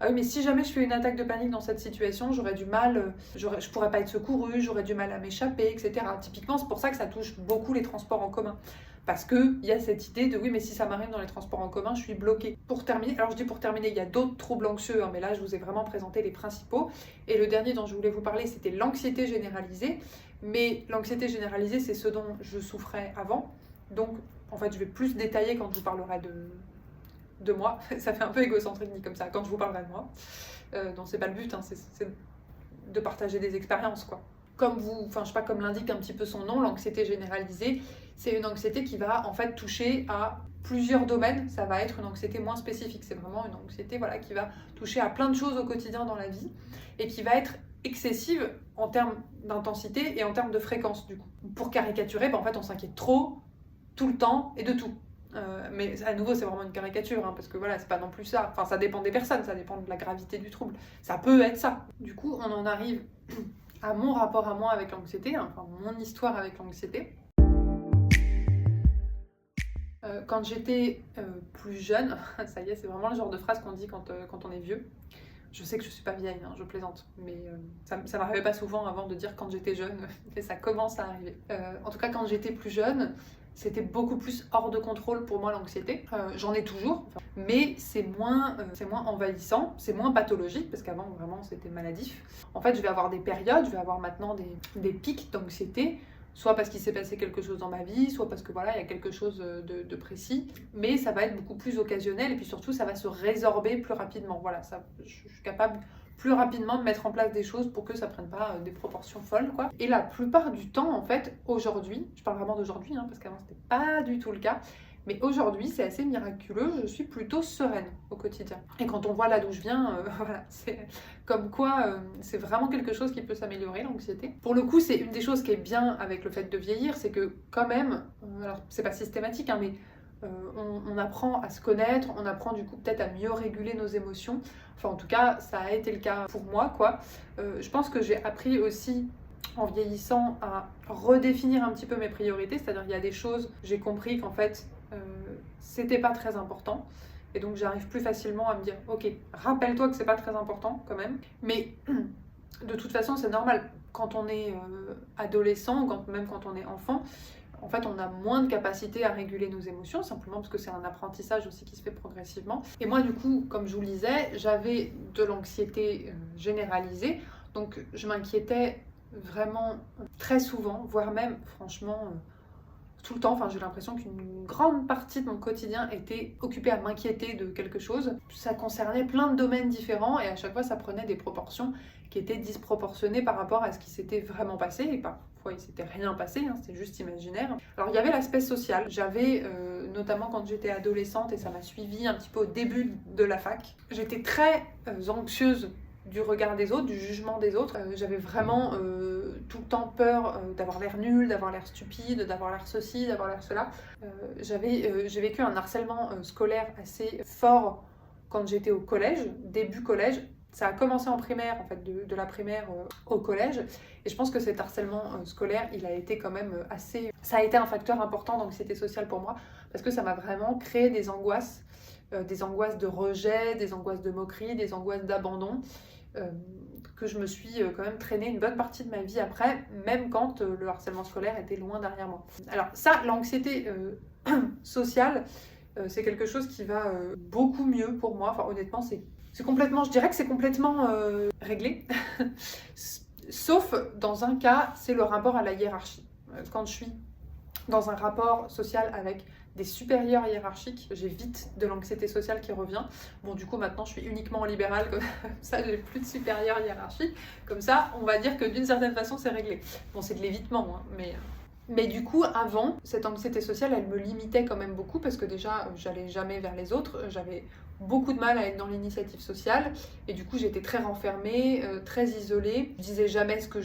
ah oui, mais si jamais je fais une attaque de panique dans cette situation, j'aurais du mal, je pourrais pas être secourue, j'aurais du mal à m'échapper, etc. Typiquement, c'est pour ça que ça touche beaucoup les transports en commun. Parce qu'il y a cette idée de oui, mais si ça m'arrive dans les transports en commun, je suis bloquée. Pour terminer, alors je dis pour terminer, il y a d'autres troubles anxieux, hein, mais là je vous ai vraiment présenté les principaux. Et le dernier dont je voulais vous parler, c'était l'anxiété généralisée. Mais l'anxiété généralisée, c'est ce dont je souffrais avant. Donc, en fait, je vais plus détailler quand je vous parlerai de moi. Ça fait un peu égocentrique dit comme ça, quand je vous parlerai de moi. Non, c'est pas le but, hein, c'est de partager des expériences, quoi. Comme je sais pas, comme l'indique un petit peu son nom, l'anxiété généralisée, c'est une anxiété qui va en fait toucher à plusieurs domaines. Ça va être une anxiété moins spécifique. C'est vraiment une anxiété qui va toucher à plein de choses au quotidien dans la vie et qui va être excessive en termes d'intensité et en termes de fréquence, du coup. Pour caricaturer, en fait, on s'inquiète trop, tout le temps et de tout. Mais à nouveau, c'est vraiment une caricature, hein, parce que voilà, c'est pas non plus ça. Enfin, ça dépend des personnes, ça dépend de la gravité du trouble. Ça peut être ça. Du coup, on en arrive à mon rapport à moi avec l'anxiété, hein, enfin mon histoire avec l'anxiété. Quand j'étais plus jeune, ça y est, c'est vraiment le genre de phrase qu'on dit quand on est vieux. Je sais que je suis pas vieille, hein, je plaisante, mais ça m'arrivait pas souvent avant de dire quand j'étais jeune, et ça commence à arriver. En tout cas, quand j'étais plus jeune, c'était beaucoup plus hors de contrôle pour moi l'anxiété. J'en ai toujours, mais c'est moins envahissant, c'est moins pathologique, parce qu'avant vraiment c'était maladif. En fait, je vais avoir des périodes, je vais avoir maintenant des pics d'anxiété, soit parce qu'il s'est passé quelque chose dans ma vie, soit parce que voilà, il y a quelque chose de précis, mais ça va être beaucoup plus occasionnel et puis surtout ça va se résorber plus rapidement. Voilà, je suis capable plus rapidement de mettre en place des choses pour que ça prenne pas des proportions folles, quoi. Et la plupart du temps, en fait, aujourd'hui, je parle vraiment d'aujourd'hui, hein, parce qu'avant c'était pas du tout le cas, mais aujourd'hui, c'est assez miraculeux, je suis plutôt sereine au quotidien. Et quand on voit là d'où je viens, voilà, c'est comme quoi c'est vraiment quelque chose qui peut s'améliorer, l'anxiété. Pour le coup, c'est une des choses qui est bien avec le fait de vieillir, c'est que quand même, alors c'est pas systématique, hein, mais on apprend à se connaître, on apprend du coup peut-être à mieux réguler nos émotions. Enfin, en tout cas, ça a été le cas pour moi, quoi. Je pense que j'ai appris aussi en vieillissant à redéfinir un petit peu mes priorités, c'est-à-dire qu'il y a des choses, j'ai compris qu'en fait, c'était pas très important. Et donc j'arrive plus facilement à me dire, ok, rappelle-toi que c'est pas très important quand même. Mais de toute façon, c'est normal. quand on est adolescent, ou même quand on est enfant, en fait, on a moins de capacité à réguler nos émotions, simplement parce que c'est un apprentissage aussi qui se fait progressivement. Et moi, du coup, comme je vous le disais, j'avais de l'anxiété généralisée, donc je m'inquiétais vraiment très souvent, voire même, franchement, tout le temps. Enfin, j'ai l'impression qu'une grande partie de mon quotidien était occupée à m'inquiéter de quelque chose. Ça concernait plein de domaines différents, et à chaque fois, ça prenait des proportions qui étaient disproportionnées par rapport à ce qui s'était vraiment passé, et parfois il s'était rien passé, hein, c'était juste imaginaire. Alors il y avait l'aspect social, j'avais notamment quand j'étais adolescente, et ça m'a suivi un petit peu au début de la fac, j'étais très anxieuse du regard des autres, du jugement des autres. J'avais vraiment tout le temps peur d'avoir l'air nul, d'avoir l'air stupide, d'avoir l'air ceci, d'avoir l'air cela. J'ai vécu un harcèlement scolaire assez fort quand j'étais au collège, début collège. Ça a commencé en primaire, en fait, de la primaire au collège. Et je pense que cet harcèlement scolaire, il a été quand même assez... Ça a été un facteur important d'anxiété sociale pour moi, parce que ça m'a vraiment créé des angoisses de rejet, des angoisses de moquerie, des angoisses d'abandon, que je me suis quand même traînée une bonne partie de ma vie après, même quand le harcèlement scolaire était loin derrière moi. Alors ça, l'anxiété sociale, c'est quelque chose qui va beaucoup mieux pour moi. Enfin, honnêtement, c'est complètement, je dirais que c'est complètement réglé, sauf dans un cas, c'est le rapport à la hiérarchie. Quand je suis dans un rapport social avec des supérieurs hiérarchiques, j'ai vite de l'anxiété sociale qui revient. Bon, du coup, maintenant, je suis uniquement en libéral, comme ça, j'ai plus de supérieurs hiérarchiques. Comme ça, on va dire que d'une certaine façon, c'est réglé. Bon, c'est de l'évitement, hein, mais du coup, avant, cette anxiété sociale, elle me limitait quand même beaucoup parce que déjà, j'allais jamais vers les autres, j'avais beaucoup de mal à être dans l'initiative sociale et du coup, j'étais très renfermée, très isolée. Je disais jamais ce que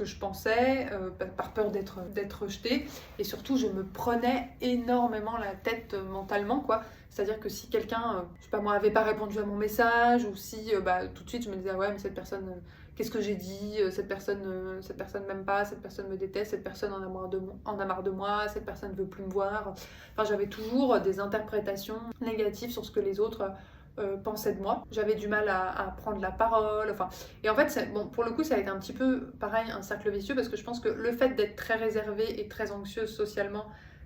je pensais par peur d'être rejetée et surtout, je me prenais énormément la tête mentalement, quoi. C'est-à-dire que si quelqu'un, je sais pas moi, avait pas répondu à mon message ou si tout de suite, je me disais ah ouais, mais cette personne... Qu'est-ce que j'ai dit, cette personne m'aime pas, cette personne me déteste, cette personne en a marre de moi, cette personne ne veut plus me voir. Enfin, j'avais toujours des interprétations négatives sur ce que les autres pensaient de moi. J'avais du mal à prendre la parole. Enfin, et en fait, bon, pour le coup, ça a été un petit peu pareil, un cercle vicieux, parce que je pense que le fait d'être très réservée et très anxieuse socialement,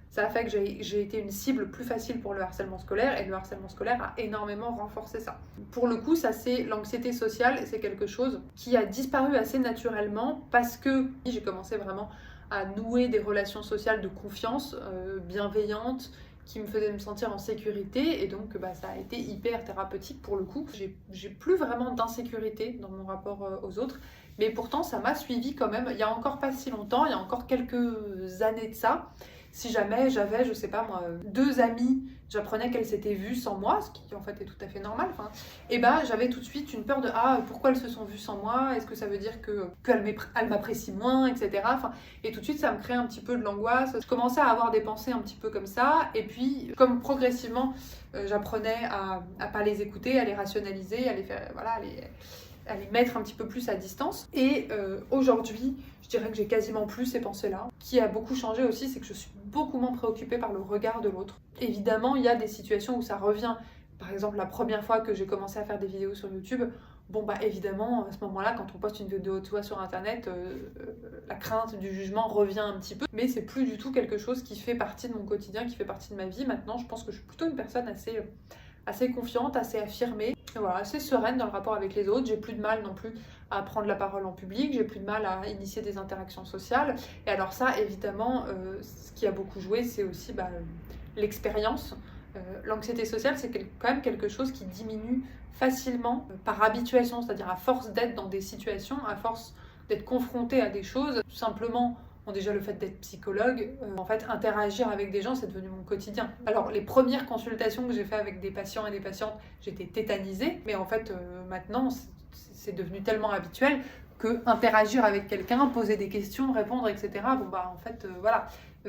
ça a fait que j'ai été une cible plus facile pour le harcèlement scolaire et le harcèlement scolaire a énormément renforcé ça. Pour le coup, ça c'est l'anxiété sociale, c'est quelque chose qui a disparu assez naturellement parce que j'ai commencé vraiment à nouer des relations sociales de confiance bienveillantes qui me faisaient me sentir en sécurité et donc ça a été hyper thérapeutique pour le coup. J'ai plus vraiment d'insécurité dans mon rapport aux autres, mais pourtant ça m'a suivi quand même. Il y a encore pas si longtemps, il y a encore quelques années de ça. Si jamais j'avais, je sais pas moi, 2 amies, j'apprenais qu'elles s'étaient vues sans moi, ce qui en fait est tout à fait normal, et j'avais tout de suite une peur de pourquoi elles se sont vues sans moi, est-ce que ça veut dire qu'elles m'apprécient moins, etc. Et tout de suite ça me crée un petit peu de l'angoisse. Je commençais à avoir des pensées un petit peu comme ça, et puis comme progressivement j'apprenais à pas les écouter, à les rationaliser, à les faire, à les mettre un petit peu plus à distance. Et aujourd'hui, je dirais que j'ai quasiment plus ces pensées-là. Ce qui a beaucoup changé aussi, c'est que je suis beaucoup moins préoccupée par le regard de l'autre. Évidemment, il y a des situations où ça revient. Par exemple, la première fois que j'ai commencé à faire des vidéos sur YouTube, évidemment, à ce moment-là, quand on poste une vidéo de soi sur Internet, la crainte du jugement revient un petit peu. Mais c'est plus du tout quelque chose qui fait partie de mon quotidien, qui fait partie de ma vie. Maintenant, je pense que je suis plutôt une personne assez confiante, assez affirmée, assez sereine dans le rapport avec les autres. J'ai plus de mal non plus à prendre la parole en public, j'ai plus de mal à initier des interactions sociales. Et alors ça, évidemment, ce qui a beaucoup joué, c'est aussi l'expérience. L'anxiété sociale, c'est quand même quelque chose qui diminue facilement par habituation, c'est-à-dire à force d'être dans des situations, à force d'être confronté à des choses, tout simplement. Bon, déjà le fait d'être psychologue, en fait interagir avec des gens c'est devenu mon quotidien. Alors les premières consultations que j'ai fait avec des patients et des patientes, j'étais tétanisée, mais en fait maintenant c'est devenu tellement habituel que interagir avec quelqu'un, poser des questions, répondre, etc. En fait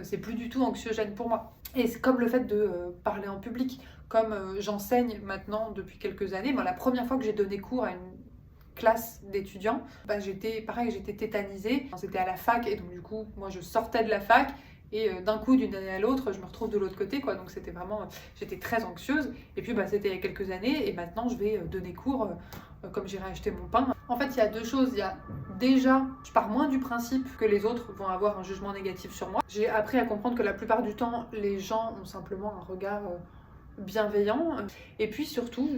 c'est plus du tout anxiogène pour moi. Et c'est comme le fait de parler en public, comme j'enseigne maintenant depuis quelques années. La première fois que j'ai donné cours à une classe d'étudiants, j'étais tétanisée. C'était à la fac et donc du coup moi je sortais de la fac Et d'un coup, d'une année à l'autre, je me retrouve de l'autre côté, quoi. Donc c'était vraiment, j'étais très anxieuse. Et puis c'était il y a quelques années, et maintenant je vais donner cours comme j'irai acheter mon pain. En fait, il y a deux choses. Il y a déjà, je pars moins du principe que les autres vont avoir un jugement négatif sur moi. J'ai appris à comprendre que la plupart du temps, les gens ont simplement un regard bienveillant. Et puis surtout,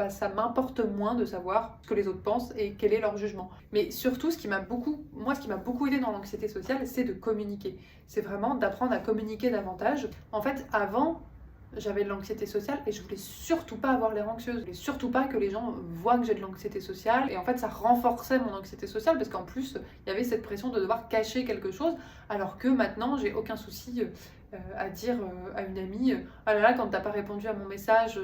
ça m'importe moins de savoir ce que les autres pensent et quel est leur jugement. Mais surtout, ce qui m'a beaucoup aidé dans l'anxiété sociale, c'est de communiquer. C'est vraiment d'apprendre à communiquer davantage. En fait, avant, j'avais de l'anxiété sociale et je voulais surtout pas avoir l'air anxieuse. Je voulais surtout pas que les gens voient que j'ai de l'anxiété sociale. Et en fait, ça renforçait mon anxiété sociale parce qu'en plus, il y avait cette pression de devoir cacher quelque chose. Alors que maintenant, j'ai aucun souci à dire à une amie ah là là, quand t'as pas répondu à mon message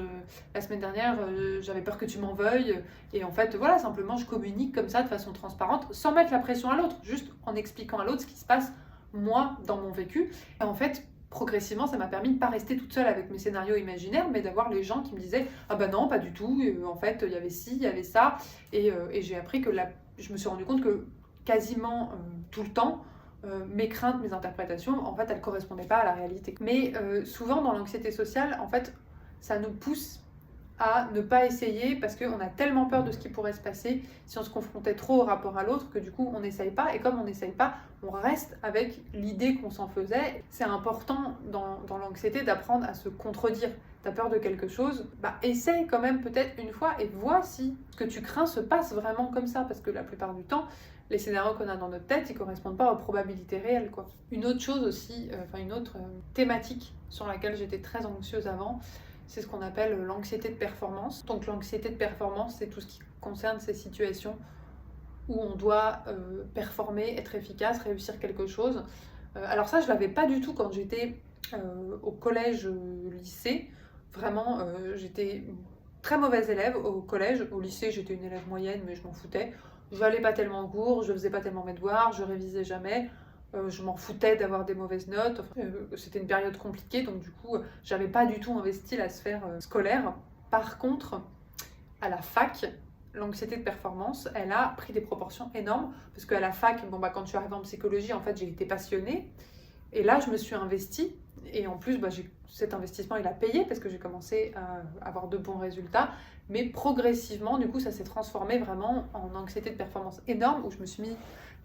la semaine dernière, j'avais peur que tu m'en veuilles. Et en fait, voilà, simplement, je communique comme ça de façon transparente sans mettre la pression à l'autre, juste en expliquant à l'autre ce qui se passe, moi, dans mon vécu. Et en fait, progressivement, ça m'a permis de ne pas rester toute seule avec mes scénarios imaginaires, mais d'avoir les gens qui me disaient ah bah non, pas du tout, en fait, il y avait ci, il y avait ça. Et j'ai appris que je me suis rendu compte que quasiment tout le temps, mes craintes, mes interprétations, en fait, elles ne correspondaient pas à la réalité. Mais souvent, dans l'anxiété sociale, en fait, ça nous pousse à ne pas essayer parce qu'on a tellement peur de ce qui pourrait se passer si on se confrontait trop au rapport à l'autre que du coup on n'essaye pas, et comme on n'essaye pas, on reste avec l'idée qu'on s'en faisait. C'est important dans l'anxiété d'apprendre à se contredire. T'as peur de quelque chose, essaye quand même peut-être une fois et vois si ce que tu crains se passe vraiment comme ça, parce que la plupart du temps, les scénarios qu'on a dans notre tête, ils correspondent pas aux probabilités réelles, quoi. Une autre chose aussi, une autre thématique sur laquelle j'étais très anxieuse avant, c'est ce qu'on appelle l'anxiété de performance. Donc l'anxiété de performance, c'est tout ce qui concerne ces situations où on doit performer, être efficace, réussir quelque chose. Alors ça, je l'avais pas du tout quand j'étais au collège, lycée. Vraiment, j'étais une très mauvaise élève au collège. Au lycée, j'étais une élève moyenne, mais je m'en foutais. Je n'allais pas tellement en cours, je faisais pas tellement mes devoirs, je révisais jamais. Je m'en foutais d'avoir des mauvaises notes. C'était une période compliquée, donc du coup, j'avais pas du tout investi la sphère scolaire. Par contre, à la fac, l'anxiété de performance, elle a pris des proportions énormes, parce qu'à la fac, quand je suis arrivée en psychologie, en fait, j'ai été passionnée, et là, je me suis investie, et en plus, cet investissement, il a payé, parce que j'ai commencé à avoir de bons résultats, mais progressivement, du coup, ça s'est transformé vraiment en anxiété de performance énorme, où je me suis mis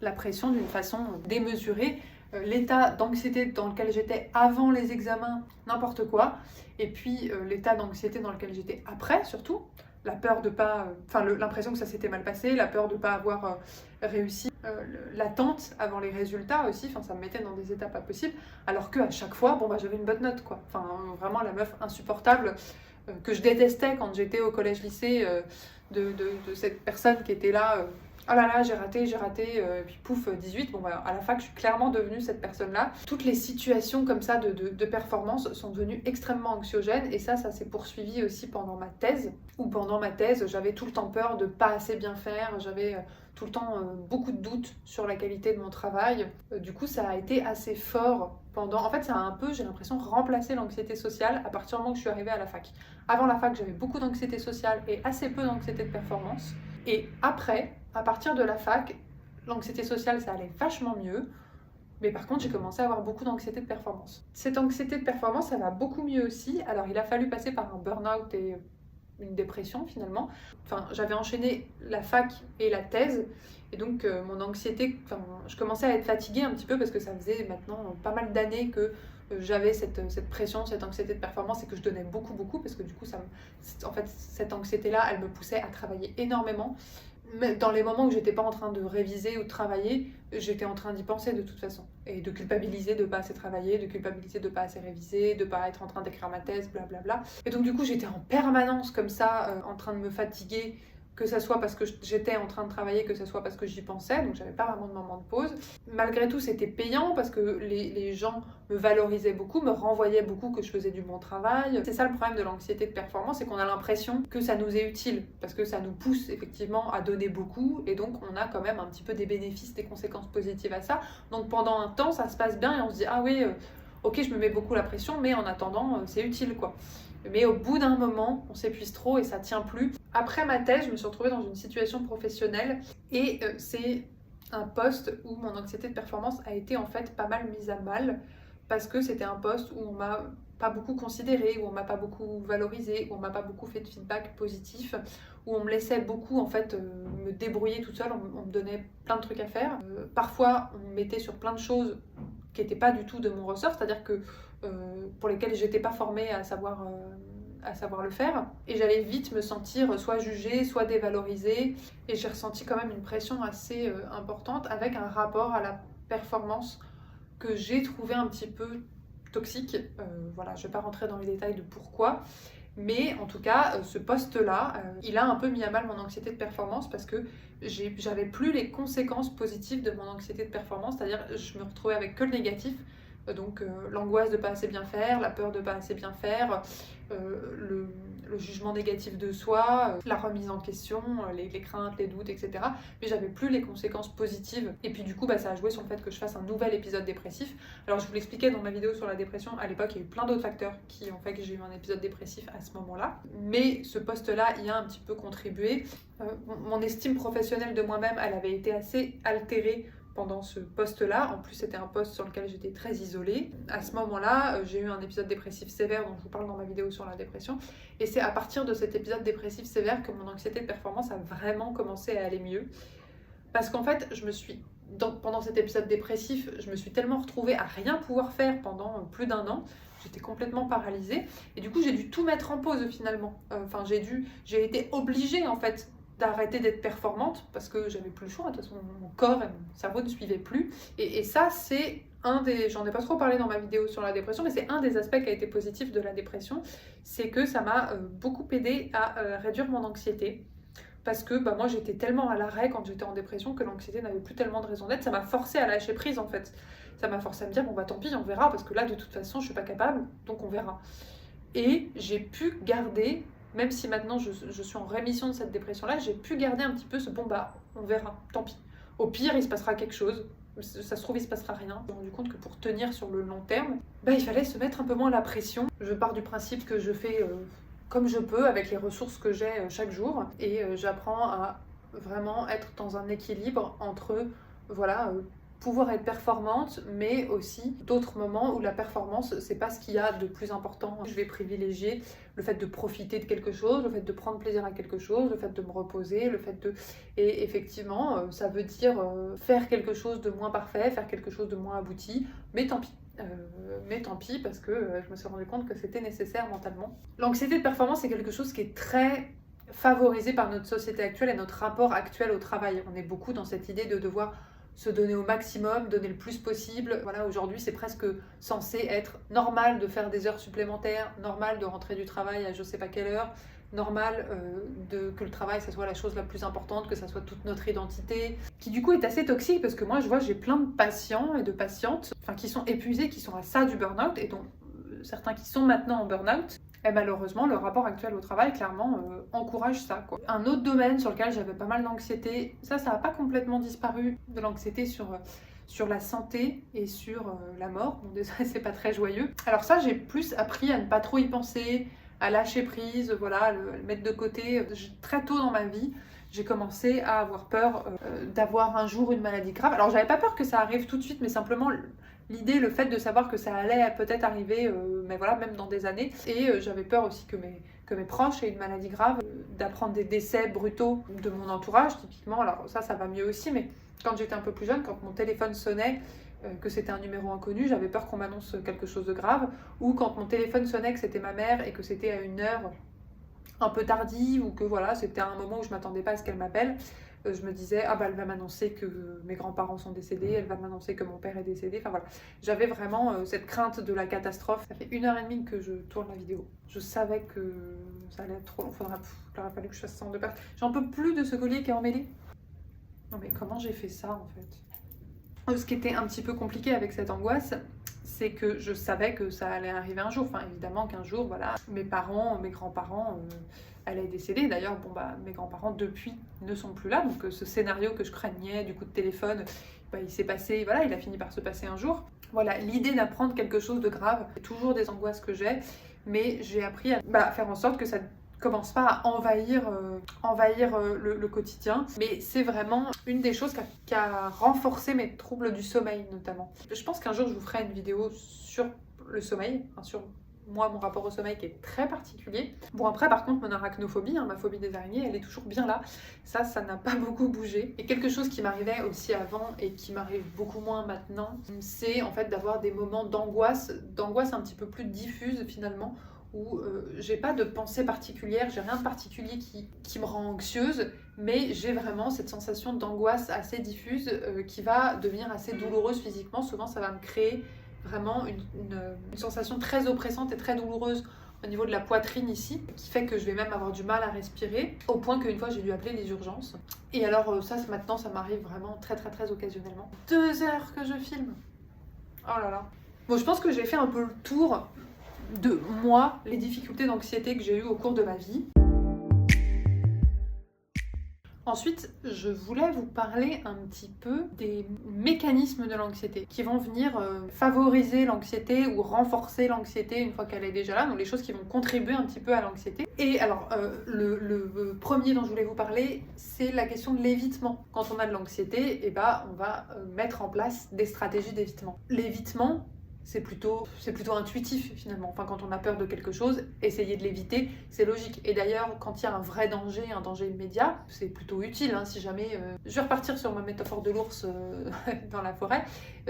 la pression d'une façon démesurée. L'état d'anxiété dans lequel j'étais avant les examens, n'importe quoi, et puis l'état d'anxiété dans lequel j'étais après, surtout, la peur de pas, l'impression que ça s'était mal passé, la peur de pas avoir réussi, l'attente avant les résultats aussi, ça me mettait dans des états pas possibles, alors qu'à chaque fois, j'avais une bonne note, quoi. Vraiment la meuf insupportable que je détestais quand j'étais au collège-lycée, de cette personne qui était là, oh là là, j'ai raté, et puis pouf, 18. À la fac, je suis clairement devenue cette personne-là. Toutes les situations comme ça de performance sont devenues extrêmement anxiogènes, et ça s'est poursuivi aussi pendant ma thèse, où pendant ma thèse, j'avais tout le temps peur de pas assez bien faire, j'avais tout le temps beaucoup de doutes sur la qualité de mon travail. Du coup, ça a été assez fort pendant... En fait, ça a un peu, j'ai l'impression, remplacé l'anxiété sociale à partir du moment que je suis arrivée à la fac. Avant la fac, j'avais beaucoup d'anxiété sociale et assez peu d'anxiété de performance. Et après, à partir de la fac, l'anxiété sociale, ça allait vachement mieux. Mais par contre, j'ai commencé à avoir beaucoup d'anxiété de performance. Cette anxiété de performance, ça va beaucoup mieux aussi. Alors, il a fallu passer par un burn-out et une dépression, finalement. J'avais enchaîné la fac et la thèse. Et donc, mon anxiété... je commençais à être fatiguée un petit peu parce que ça faisait maintenant pas mal d'années que j'avais cette pression, cette anxiété de performance, et que je donnais beaucoup, parce que du coup, cette anxiété-là, elle me poussait à travailler énormément. Mais dans les moments où j'étais pas en train de réviser ou de travailler, j'étais en train d'y penser de toute façon. Et de culpabiliser de pas assez travailler, de culpabiliser de pas assez réviser, de pas être en train d'écrire ma thèse, blablabla. Et donc du coup, j'étais en permanence comme ça, en train de me fatiguer, que ça soit parce que j'étais en train de travailler, que ça soit parce que j'y pensais, donc j'avais pas vraiment de moment de pause. Malgré tout, c'était payant parce que les gens me valorisaient beaucoup, me renvoyaient beaucoup que je faisais du bon travail. C'est ça le problème de l'anxiété de performance, c'est qu'on a l'impression que ça nous est utile, parce que ça nous pousse effectivement à donner beaucoup, et donc on a quand même un petit peu des bénéfices, des conséquences positives à ça. Donc pendant un temps, ça se passe bien et on se dit « Ah oui, ok, je me mets beaucoup la pression, mais en attendant, c'est utile, quoi ». Mais au bout d'un moment, on s'épuise trop et ça tient plus. Après ma thèse, je me suis retrouvée dans une situation professionnelle, et c'est un poste où mon anxiété de performance a été en fait pas mal mise à mal, parce que c'était un poste où on m'a pas beaucoup considéré, où on m'a pas beaucoup valorisé, où on m'a pas beaucoup fait de feedback positif, où on me laissait beaucoup en fait me débrouiller toute seule, on me donnait plein de trucs à faire. Parfois on me mettait sur plein de choses qui n'étaient pas du tout de mon ressort, c'est-à-dire que pour lesquelles j'étais pas formée à savoir le faire. Et j'allais vite me sentir soit jugée, soit dévalorisée. Et j'ai ressenti quand même une pression assez importante avec un rapport à la performance que j'ai trouvé un petit peu toxique. Voilà, je ne vais pas rentrer dans les détails de pourquoi. Mais en tout cas, ce poste-là, il a un peu mis à mal mon anxiété de performance parce que j'avais plus les conséquences positives de mon anxiété de performance, c'est-à-dire je me retrouvais avec que le négatif. Donc l'angoisse de pas assez bien faire, la peur de pas assez bien faire, le jugement négatif de soi, la remise en question, les craintes, les doutes, etc. Mais j'avais plus les conséquences positives. Et puis du coup, ça a joué sur le fait que je fasse un nouvel épisode dépressif. Alors je vous l'expliquais dans ma vidéo sur la dépression, à l'époque il y a eu plein d'autres facteurs qui ont fait que j'ai eu un épisode dépressif à ce moment-là. Mais ce poste-là y a un petit peu contribué. Mon estime professionnelle de moi-même, elle avait été assez altérée pendant ce poste-là. En plus, c'était un poste sur lequel j'étais très isolée. À ce moment-là, j'ai eu un épisode dépressif sévère dont je vous parle dans ma vidéo sur la dépression. Et c'est à partir de cet épisode dépressif sévère que mon anxiété de performance a vraiment commencé à aller mieux. Parce qu'en fait, pendant cet épisode dépressif, je me suis tellement retrouvée à rien pouvoir faire pendant plus d'1 an. J'étais complètement paralysée. Et du coup, j'ai dû tout mettre en pause finalement. J'ai été obligée en fait d'arrêter d'être performante parce que j'avais plus le choix. De toute façon, mon corps et mon cerveau ne suivaient plus. Et ça, c'est j'en ai pas trop parlé dans ma vidéo sur la dépression, mais c'est un des aspects qui a été positif de la dépression, c'est que ça m'a beaucoup aidé à réduire mon anxiété. Parce que moi j'étais tellement à l'arrêt quand j'étais en dépression que l'anxiété n'avait plus tellement de raison d'être. Ça m'a forcé à lâcher prise en fait. Ça m'a forcé à me dire tant pis, on verra, parce que là de toute façon je suis pas capable, donc on verra. Et j'ai pu garder, même si maintenant je suis en rémission de cette dépression-là, j'ai pu garder un petit peu ce on verra, tant pis. Au pire, il se passera quelque chose. Ça se trouve, il se passera rien. Je me suis rendu compte que pour tenir sur le long terme, il fallait se mettre un peu moins la pression. Je pars du principe que je fais comme je peux avec les ressources que j'ai chaque jour. Et j'apprends à vraiment être dans un équilibre entre, pouvoir être performante, mais aussi d'autres moments où la performance, c'est pas ce qu'il y a de plus important. Je vais privilégier le fait de profiter de quelque chose, le fait de prendre plaisir à quelque chose, le fait de me reposer, Et effectivement, ça veut dire faire quelque chose de moins parfait, faire quelque chose de moins abouti, mais tant pis. Parce que je me suis rendu compte que c'était nécessaire mentalement. L'anxiété de performance, c'est quelque chose qui est très favorisé par notre société actuelle et notre rapport actuel au travail. On est beaucoup dans cette idée de devoir se donner au maximum, donner le plus possible. Voilà, aujourd'hui, c'est presque censé être normal de faire des heures supplémentaires, normal de rentrer du travail à je sais pas quelle heure, normal que le travail, ça soit la chose la plus importante, que ça soit toute notre identité, qui du coup est assez toxique parce que moi, je vois, j'ai plein de patients et de patientes qui sont épuisés, qui sont à ça du burn-out et dont certains qui sont maintenant en burn-out. Et malheureusement, le rapport actuel au travail, clairement, encourage ça, quoi. Un autre domaine sur lequel j'avais pas mal d'anxiété, ça n'a pas complètement disparu, de l'anxiété sur la santé et sur la mort. Bon, déjà, c'est pas très joyeux. Alors ça, j'ai plus appris à ne pas trop y penser, à lâcher prise, à le mettre de côté. Très tôt dans ma vie, j'ai commencé à avoir peur d'avoir un jour une maladie grave. Alors, j'avais pas peur que ça arrive tout de suite, mais simplement l'idée, le fait de savoir que ça allait peut-être arriver, même dans des années. Et j'avais peur aussi que mes proches aient une maladie grave, d'apprendre des décès brutaux de mon entourage, typiquement. Alors ça va mieux aussi, mais quand j'étais un peu plus jeune, quand mon téléphone sonnait, que c'était un numéro inconnu, j'avais peur qu'on m'annonce quelque chose de grave. Ou quand mon téléphone sonnait, que c'était ma mère et que c'était à une heure un peu tardive, ou que c'était à un moment où je m'attendais pas à ce qu'elle m'appelle, je me disais, elle va m'annoncer que mes grands-parents sont décédés, elle va m'annoncer que mon père est décédé, j'avais vraiment cette crainte de la catastrophe. Ça fait 1h30 que je tourne la vidéo. Je savais que ça allait être trop long, il aurait fallu que je fasse 102 pages. J'en peux plus de ce collier qui est emmêlé. Non mais comment j'ai fait ça en fait? Ce qui était un petit peu compliqué avec cette angoisse, c'est que je savais que ça allait arriver un jour. Évidemment qu'un jour, mes parents, mes grands-parents allaient décéder. D'ailleurs, mes grands-parents, depuis, ne sont plus là. Donc, ce scénario que je craignais, du coup de téléphone, il s'est passé, il a fini par se passer un jour. L'idée d'apprendre quelque chose de grave, c'est toujours des angoisses que j'ai, mais j'ai appris à faire en sorte commence pas à envahir le quotidien. Mais c'est vraiment une des choses qui a renforcé mes troubles du sommeil notamment. Je pense qu'un jour je vous ferai une vidéo sur le sommeil, sur moi, mon rapport au sommeil qui est très particulier. Bon, après, par contre, mon arachnophobie, ma phobie des araignées, elle est toujours bien là. Ça n'a pas beaucoup bougé. Et quelque chose qui m'arrivait aussi avant et qui m'arrive beaucoup moins maintenant, c'est en fait d'avoir des moments d'angoisse un petit peu plus diffuse finalement, où j'ai pas de pensée particulière, j'ai rien de particulier qui me rend anxieuse, mais j'ai vraiment cette sensation d'angoisse assez diffuse qui va devenir assez douloureuse physiquement. Souvent, ça va me créer vraiment une sensation très oppressante et très douloureuse au niveau de la poitrine ici, qui fait que je vais même avoir du mal à respirer, au point qu'une fois j'ai dû appeler les urgences. Et alors ça maintenant ça m'arrive vraiment très très très occasionnellement. 2 heures que je filme. Oh là là. Bon, je pense que j'ai fait un peu le tour de moi, les difficultés d'anxiété que j'ai eues au cours de ma vie. Ensuite, je voulais vous parler un petit peu des mécanismes de l'anxiété qui vont venir favoriser l'anxiété ou renforcer l'anxiété une fois qu'elle est déjà là, donc les choses qui vont contribuer un petit peu à l'anxiété. Et alors, le premier dont je voulais vous parler, c'est la question de l'évitement. Quand on a de l'anxiété, on va mettre en place des stratégies d'évitement. L'évitement, c'est plutôt intuitif finalement. Enfin, quand on a peur de quelque chose, essayer de l'éviter, c'est logique. Et d'ailleurs, quand il y a un vrai danger, un danger immédiat, c'est plutôt utile. Si jamais, je vais repartir sur ma métaphore de l'ours dans la forêt.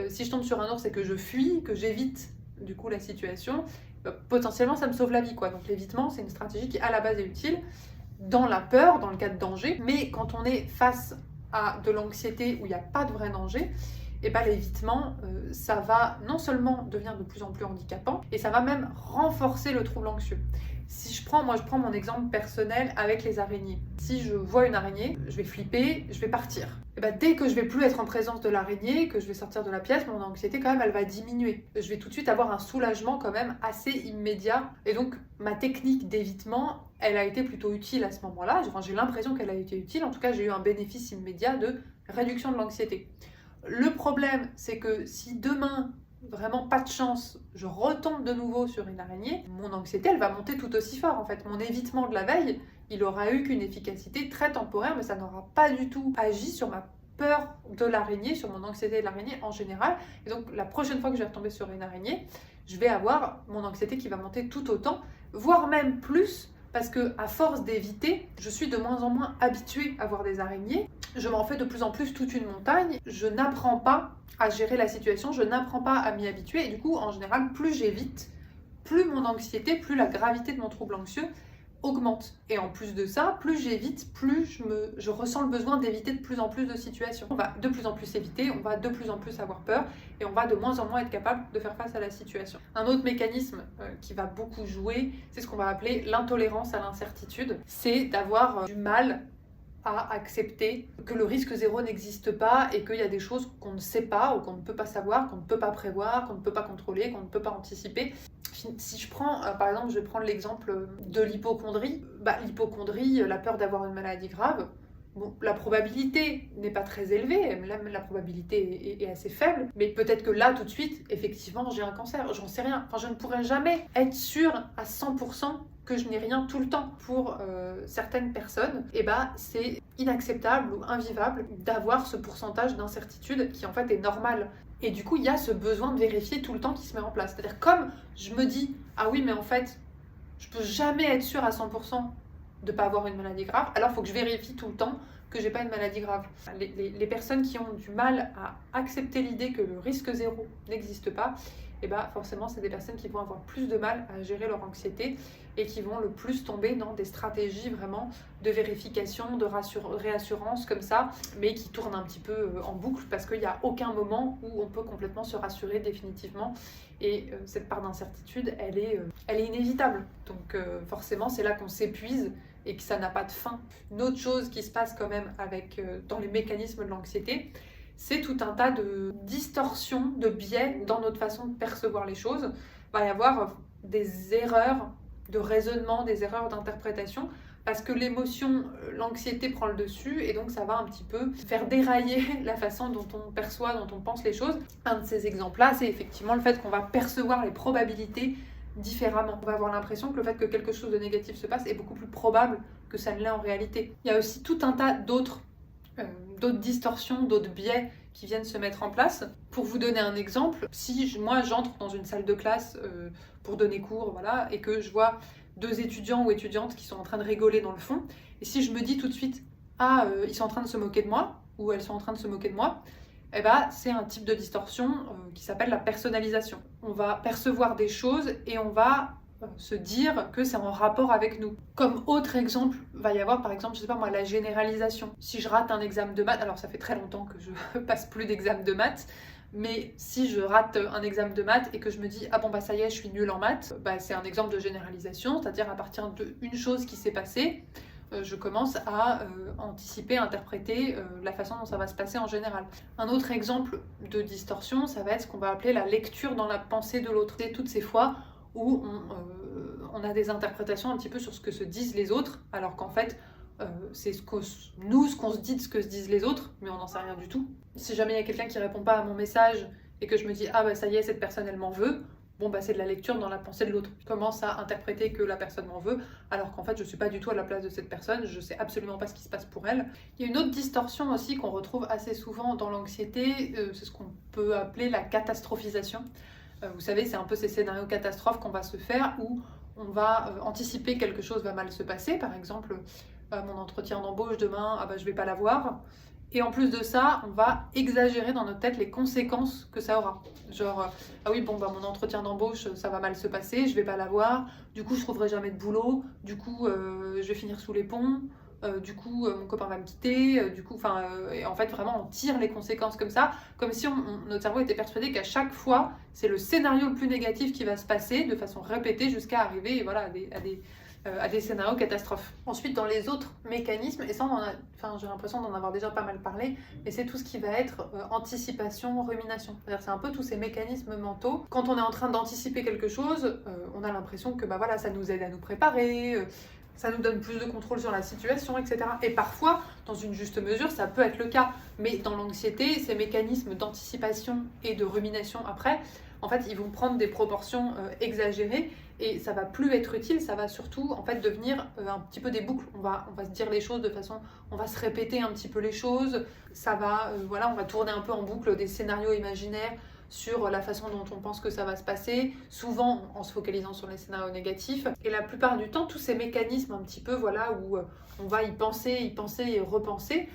Si je tombe sur un ours et que je fuis, que j'évite du coup la situation, potentiellement ça me sauve la vie, quoi. Donc l'évitement, c'est une stratégie qui à la base est utile dans la peur, dans le cas de danger. Mais quand on est face à de l'anxiété où il n'y a pas de vrai danger, et l'évitement, ça va non seulement devenir de plus en plus handicapant, et ça va même renforcer le trouble anxieux. Si je prends mon exemple personnel avec les araignées. Si je vois une araignée, je vais flipper, je vais partir. Dès que je vais plus être en présence de l'araignée, que je vais sortir de la pièce, mon anxiété quand même, elle va diminuer. Je vais tout de suite avoir un soulagement quand même assez immédiat. Et donc, ma technique d'évitement, elle a été plutôt utile à ce moment-là. Enfin, j'ai l'impression qu'elle a été utile. En tout cas, j'ai eu un bénéfice immédiat de réduction de l'anxiété. Le problème, c'est que si demain, vraiment pas de chance, je retombe de nouveau sur une araignée, mon anxiété, elle va monter tout aussi fort en fait. Mon évitement de la veille, il aura eu qu'une efficacité très temporaire, mais ça n'aura pas du tout agi sur ma peur de l'araignée, sur mon anxiété de l'araignée en général. Et donc la prochaine fois que je vais retomber sur une araignée, je vais avoir mon anxiété qui va monter tout autant, voire même plus, parce que à force d'éviter, je suis de moins en moins habituée à voir des araignées. Je m'en fais de plus en plus toute une montagne. Je n'apprends pas à gérer la situation, je n'apprends pas à m'y habituer. Et du coup, en général, plus j'évite, plus mon anxiété, plus la gravité de mon trouble anxieux augmente. Et en plus de ça, plus j'évite, plus je ressens le besoin d'éviter de plus en plus de situations. On va de plus en plus éviter, on va de plus en plus avoir peur et on va de moins en moins être capable de faire face à la situation. Un autre mécanisme qui va beaucoup jouer, c'est ce qu'on va appeler l'intolérance à l'incertitude. C'est d'avoir du mal à accepter que le risque zéro n'existe pas et qu'il y a des choses qu'on ne sait pas ou qu'on ne peut pas savoir, qu'on ne peut pas prévoir, qu'on ne peut pas contrôler, qu'on ne peut pas anticiper. Si je prends, par exemple, je vais prendre l'exemple de l'hypocondrie. L'hypocondrie, la peur d'avoir une maladie grave, bon, la probabilité n'est pas très élevée, même la probabilité est assez faible, mais peut-être que là, tout de suite, effectivement, j'ai un cancer, j'en sais rien. Enfin, je ne pourrais jamais être sûre à 100% que je n'ai rien tout le temps. Pour certaines personnes, c'est inacceptable ou invivable d'avoir ce pourcentage d'incertitude qui en fait est normal. Et du coup, il y a ce besoin de vérifier tout le temps qui se met en place. C'est-à-dire comme je me dis, ah oui, mais en fait, je peux jamais être sûre à 100% de ne pas avoir une maladie grave, alors il faut que je vérifie tout le temps que j'ai pas une maladie grave. Les personnes qui ont du mal à accepter l'idée que le risque zéro n'existe pas, forcément c'est des personnes qui vont avoir plus de mal à gérer leur anxiété et qui vont le plus tomber dans des stratégies vraiment de vérification, de réassurance comme ça, mais qui tournent un petit peu en boucle parce qu'il n'y a aucun moment où on peut complètement se rassurer définitivement. Et cette part d'incertitude, elle est inévitable. Donc forcément, c'est là qu'on s'épuise et que ça n'a pas de fin. Une autre chose qui se passe quand même dans les mécanismes de l'anxiété, c'est tout un tas de distorsions, de biais dans notre façon de percevoir les choses. Il va y avoir des erreurs de raisonnement, des erreurs d'interprétation, parce que l'émotion, l'anxiété prend le dessus, et donc ça va un petit peu faire dérailler la façon dont on perçoit, dont on pense les choses. Un de ces exemples-là, c'est effectivement le fait qu'on va percevoir les probabilités différemment. On va avoir l'impression que le fait que quelque chose de négatif se passe est beaucoup plus probable que ça ne l'est en réalité. Il y a aussi tout un tas d'autres distorsions, d'autres biais qui viennent se mettre en place. Pour vous donner un exemple, si moi j'entre dans une salle de classe pour donner cours, voilà, et que je vois 2 étudiants ou étudiantes qui sont en train de rigoler dans le fond, et si je me dis tout de suite « Ah, ils sont en train de se moquer de moi » ou « Elles sont en train de se moquer de moi », eh ben, c'est un type de distorsion qui s'appelle la personnalisation. On va percevoir des choses et on va se dire que c'est en rapport avec nous. Comme autre exemple, va y avoir par exemple, je sais pas moi, la généralisation. Si je rate un examen de maths, alors ça fait très longtemps que je passe plus d'examen de maths, mais si je rate un examen de maths et que je me dis ah bon bah ça y est, je suis nulle en maths, bah, c'est un exemple de généralisation, c'est-à-dire à partir d'une chose qui s'est passée, je commence à anticiper, interpréter la façon dont ça va se passer en général. Un autre exemple de distorsion, ça va être ce qu'on va appeler la lecture dans la pensée de l'autre. C'est toutes ces fois où on a des interprétations un petit peu sur ce que se disent les autres, alors qu'en fait, c'est ce qu'on se dit de ce que se disent les autres, mais on n'en sait rien du tout. Si jamais il y a quelqu'un qui répond pas à mon message et que je me dis ah bah ça y est, cette personne elle m'en veut, bon bah c'est de la lecture dans la pensée de l'autre. Je commence à interpréter que la personne m'en veut, alors qu'en fait je suis pas du tout à la place de cette personne, je sais absolument pas ce qui se passe pour elle. Il y a une autre distorsion aussi qu'on retrouve assez souvent dans l'anxiété, c'est ce qu'on peut appeler la catastrophisation. Vous savez, c'est un peu ces scénarios catastrophes qu'on va se faire où on va anticiper quelque chose va mal se passer. Par exemple, mon entretien d'embauche demain, ah bah, je vais pas l'avoir. Et en plus de ça, on va exagérer dans notre tête les conséquences que ça aura. Genre, ah oui, bon, bah, mon entretien d'embauche, ça va mal se passer, je vais pas l'avoir. Du coup, je trouverai jamais de boulot. Du coup, je vais finir sous les ponts. Du coup, mon copain va me quitter, du coup, et en fait, vraiment, on tire les conséquences comme ça, comme si notre cerveau était persuadé qu'à chaque fois, c'est le scénario le plus négatif qui va se passer de façon répétée jusqu'à arriver voilà, à des scénarios catastrophes. Ensuite, dans les autres mécanismes, et ça, j'ai l'impression d'en avoir déjà pas mal parlé, mais c'est tout ce qui va être anticipation, rumination. C'est-à-dire, c'est un peu tous ces mécanismes mentaux. Quand on est en train d'anticiper quelque chose, on a l'impression que bah, voilà, ça nous aide à nous préparer, ça nous donne plus de contrôle sur la situation, etc. Et parfois, dans une juste mesure, ça peut être le cas. Mais dans l'anxiété, ces mécanismes d'anticipation et de rumination après, en fait, ils vont prendre des proportions exagérées et ça va plus être utile, ça va surtout en fait devenir un petit peu des boucles. On va se dire les choses de façon, on va se répéter un petit peu les choses, ça va, voilà, on va tourner un peu en boucle des scénarios imaginaires sur la façon dont on pense que ça va se passer, souvent en se focalisant sur les scénarios négatifs. Et la plupart du temps, tous ces mécanismes un petit peu, voilà, où on va y penser et repenser,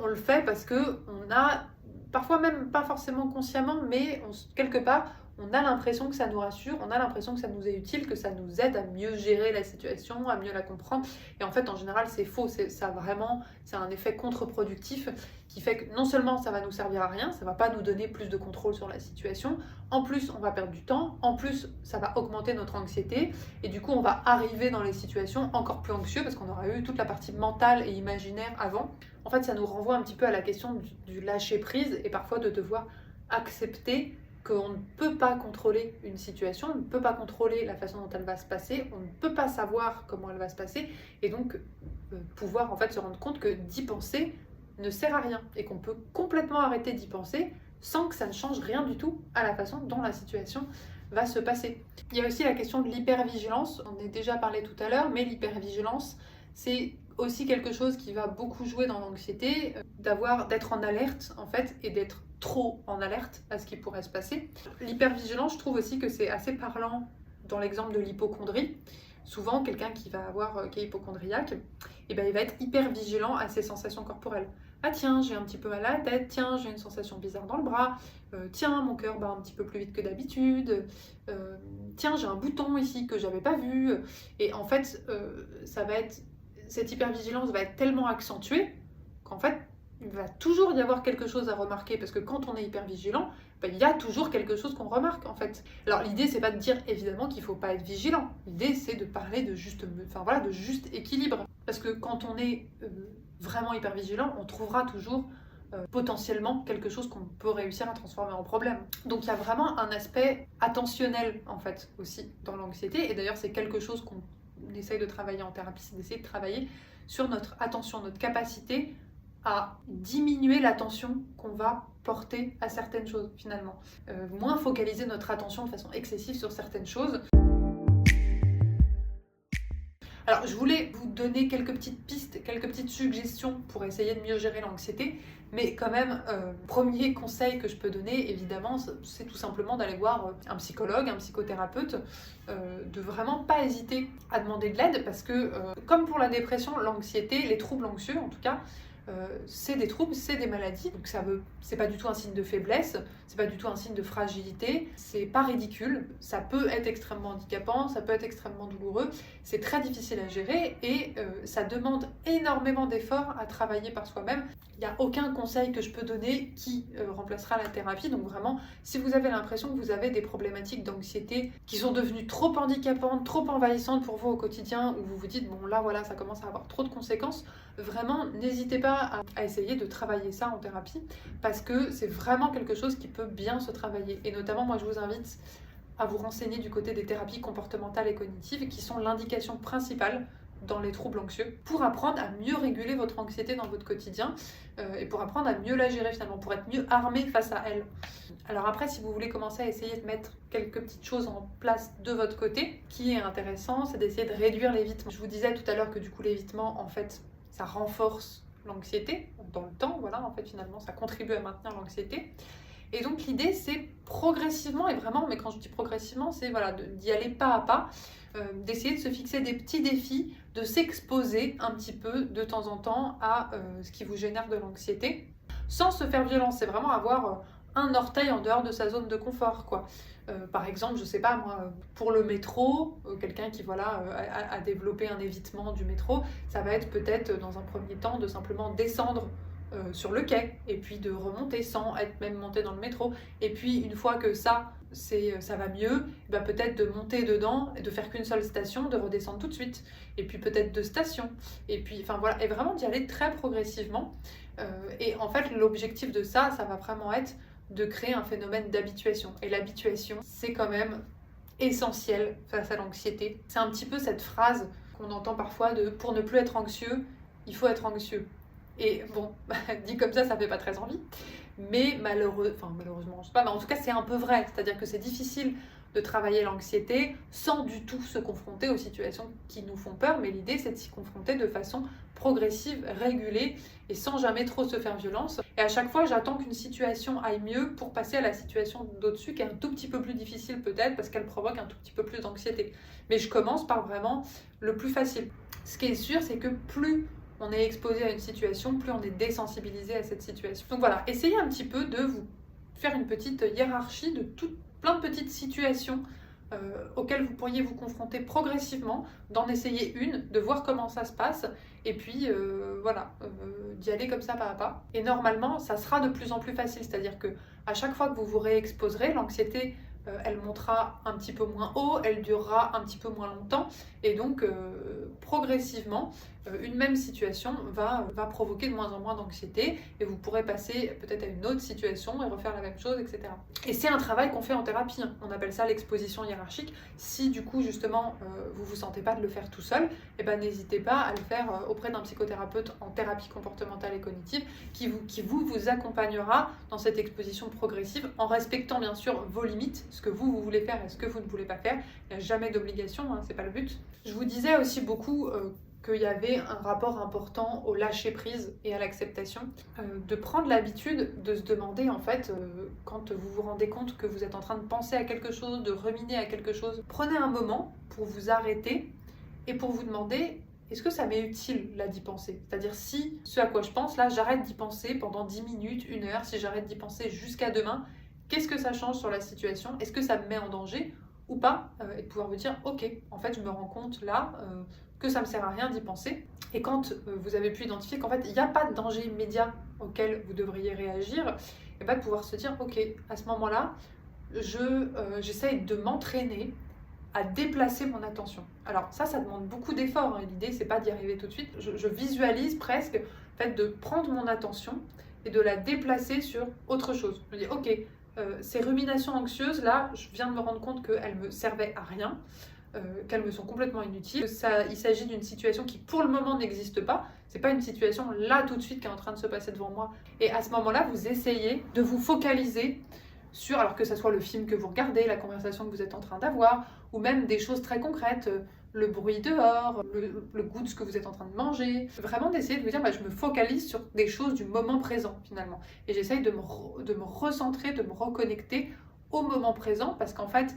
on le fait parce que on a, parfois même pas forcément consciemment, mais quelque part, on a l'impression que ça nous rassure, on a l'impression que ça nous est utile, que ça nous aide à mieux gérer la situation, à mieux la comprendre. Et en fait, en général, c'est faux. C'est un effet contre-productif qui fait que non seulement ça va nous servir à rien, ça va pas nous donner plus de contrôle sur la situation, en plus on va perdre du temps, en plus ça va augmenter notre anxiété et du coup on va arriver dans les situations encore plus anxieux parce qu'on aura eu toute la partie mentale et imaginaire avant. En fait, ça nous renvoie un petit peu à la question du lâcher prise et parfois de devoir accepter qu'on ne peut pas contrôler une situation, on ne peut pas contrôler la façon dont elle va se passer, on ne peut pas savoir comment elle va se passer, et donc pouvoir en fait se rendre compte que d'y penser ne sert à rien, et qu'on peut complètement arrêter d'y penser sans que ça ne change rien du tout à la façon dont la situation va se passer. Il y a aussi la question de l'hypervigilance, on en a déjà parlé tout à l'heure, mais l'hypervigilance, c'est aussi quelque chose qui va beaucoup jouer dans l'anxiété, d'être en alerte en fait, et d'être trop en alerte à ce qui pourrait se passer. L'hypervigilance, je trouve aussi que c'est assez parlant dans l'exemple de l'hypocondrie. Souvent, quelqu'un qui est hypocondriaque, il va être hyper vigilant à ses sensations corporelles. Ah tiens, j'ai un petit peu mal à la tête, tiens, j'ai une sensation bizarre dans le bras, tiens, mon cœur bat un petit peu plus vite que d'habitude, tiens, j'ai un bouton ici que j'avais pas vu. Et en fait, cette hypervigilance va être tellement accentuée qu'en fait, il va toujours y avoir quelque chose à remarquer, parce que quand on est hyper vigilant, il y a toujours quelque chose qu'on remarque en fait. Alors l'idée, c'est pas de dire évidemment qu'il faut pas être vigilant, l'idée c'est de parler de juste équilibre, parce que quand on est vraiment hyper vigilant, on trouvera toujours potentiellement quelque chose qu'on peut réussir à transformer en problème. Donc il y a vraiment un aspect attentionnel en fait aussi dans l'anxiété, et d'ailleurs c'est quelque chose qu'on essaye de travailler en thérapie, c'est d'essayer de travailler sur notre attention, notre capacité à diminuer l'attention qu'on va porter à certaines choses finalement. Moins focaliser notre attention de façon excessive sur certaines choses. Alors, je voulais vous donner quelques petites pistes, quelques petites suggestions pour essayer de mieux gérer l'anxiété. Mais quand même, premier conseil que je peux donner, évidemment, c'est tout simplement d'aller voir un psychologue, un psychothérapeute, de vraiment pas hésiter à demander de l'aide parce que, comme pour la dépression, l'anxiété, les troubles anxieux en tout cas, c'est des troubles, c'est des maladies, donc c'est pas du tout un signe de faiblesse, c'est pas du tout un signe de fragilité, c'est pas ridicule, ça peut être extrêmement handicapant, ça peut être extrêmement douloureux, c'est très difficile à gérer et ça demande énormément d'efforts à travailler par soi-même. Il n'y a aucun conseil que je peux donner qui remplacera la thérapie, donc vraiment, si vous avez l'impression que vous avez des problématiques d'anxiété qui sont devenues trop handicapantes, trop envahissantes pour vous au quotidien, où vous vous dites, bon là voilà, ça commence à avoir trop de conséquences, vraiment, n'hésitez pas à essayer de travailler ça en thérapie parce que c'est vraiment quelque chose qui peut bien se travailler. Et notamment, moi, je vous invite à vous renseigner du côté des thérapies comportementales et cognitives qui sont l'indication principale dans les troubles anxieux pour apprendre à mieux réguler votre anxiété dans votre quotidien et pour apprendre à mieux la gérer finalement, pour être mieux armé face à elle. Alors après, si vous voulez commencer à essayer de mettre quelques petites choses en place de votre côté, ce qui est intéressant, c'est d'essayer de réduire l'évitement. Je vous disais tout à l'heure que du coup l'évitement, en fait, ça renforce l'anxiété dans le temps, voilà, en fait finalement ça contribue à maintenir l'anxiété. Et donc l'idée c'est progressivement, et vraiment, mais quand je dis progressivement, c'est voilà, d'y aller pas à pas, d'essayer de se fixer des petits défis, de s'exposer un petit peu de temps en temps à ce qui vous génère de l'anxiété, sans se faire violence, c'est vraiment avoir un orteil en dehors de sa zone de confort, quoi. Par exemple, je sais pas moi, pour le métro, quelqu'un qui voilà a développé un évitement du métro, ça va être peut-être dans un premier temps de simplement descendre sur le quai et puis de remonter sans être même monté dans le métro. Et puis une fois que ça va mieux, bah, peut-être de monter dedans, de faire qu'une seule station, de redescendre tout de suite. Et puis peut-être 2 stations. Et puis enfin voilà, et vraiment d'y aller très progressivement. Et en fait, l'objectif de ça va vraiment être de créer un phénomène d'habituation. Et l'habituation, c'est quand même essentiel face à l'anxiété. C'est un petit peu cette phrase qu'on entend parfois de « pour ne plus être anxieux, il faut être anxieux ». Et bon, dit comme ça fait pas très envie. Mais malheureusement, je sais pas, mais en tout cas c'est un peu vrai. C'est-à-dire que c'est difficile de travailler l'anxiété sans du tout se confronter aux situations qui nous font peur, mais l'idée c'est de s'y confronter de façon progressive, régulée et sans jamais trop se faire violence. Et à chaque fois j'attends qu'une situation aille mieux pour passer à la situation d'au-dessus qui est un tout petit peu plus difficile peut-être parce qu'elle provoque un tout petit peu plus d'anxiété. Mais je commence par vraiment le plus facile. Ce qui est sûr c'est que plus on est exposé à une situation, plus on est désensibilisé à cette situation. Donc voilà, essayez un petit peu de vous faire une petite hiérarchie de plein de petites situations auxquelles vous pourriez vous confronter progressivement, d'en essayer une, de voir comment ça se passe, et puis d'y aller comme ça pas à pas. Et normalement, ça sera de plus en plus facile, c'est-à-dire que à chaque fois que vous vous réexposerez, l'anxiété elle montera un petit peu moins haut, elle durera un petit peu moins longtemps, et donc progressivement, une même situation va provoquer de moins en moins d'anxiété, et vous pourrez passer peut-être à une autre situation et refaire la même chose, etc. Et c'est un travail qu'on fait en thérapie, hein. On appelle ça l'exposition hiérarchique. Si du coup justement vous vous sentez pas de le faire tout seul, eh ben, n'hésitez pas à le faire auprès d'un psychothérapeute en thérapie comportementale et cognitive qui vous accompagnera dans cette exposition progressive en respectant bien sûr vos limites, ce que vous voulez faire et ce que vous ne voulez pas faire. Il n'y a jamais d'obligation, hein, c'est pas le but. Je vous disais aussi beaucoup qu'il y avait un rapport important au lâcher-prise et à l'acceptation, de prendre l'habitude de se demander en fait, quand vous vous rendez compte que vous êtes en train de penser à quelque chose, de ruminer à quelque chose, prenez un moment pour vous arrêter et pour vous demander est-ce que ça m'est utile là d'y penser? C'est-à-dire si ce à quoi je pense là, j'arrête d'y penser pendant 10 minutes, 1 heure, si j'arrête d'y penser jusqu'à demain, qu'est-ce que ça change sur la situation? Est-ce que ça me met en danger ou pas? Et de pouvoir vous dire ok, en fait je me rends compte là que ça ne me sert à rien d'y penser. Et quand vous avez pu identifier qu'en fait il n'y a pas de danger immédiat auquel vous devriez réagir, et bien de pouvoir se dire ok, à ce moment-là, j'essaye de m'entraîner à déplacer mon attention. Alors ça demande beaucoup d'efforts, hein. L'idée c'est pas d'y arriver tout de suite. Je visualise presque le fait de prendre mon attention et de la déplacer sur autre chose. Je me dis ok, ces ruminations anxieuses là, je viens de me rendre compte qu'elles me servaient à rien, qu'elles me sont complètement inutiles. Il s'agit d'une situation qui pour le moment n'existe pas. C'est pas une situation là tout de suite qui est en train de se passer devant moi. Et à ce moment-là, vous essayez de vous focaliser sur, alors que ce soit le film que vous regardez, la conversation que vous êtes en train d'avoir, ou même des choses très concrètes, le bruit dehors, le goût de ce que vous êtes en train de manger. Vraiment d'essayer de vous dire, bah, je me focalise sur des choses du moment présent finalement. Et j'essaye de me recentrer, de me reconnecter au moment présent, parce qu'en fait,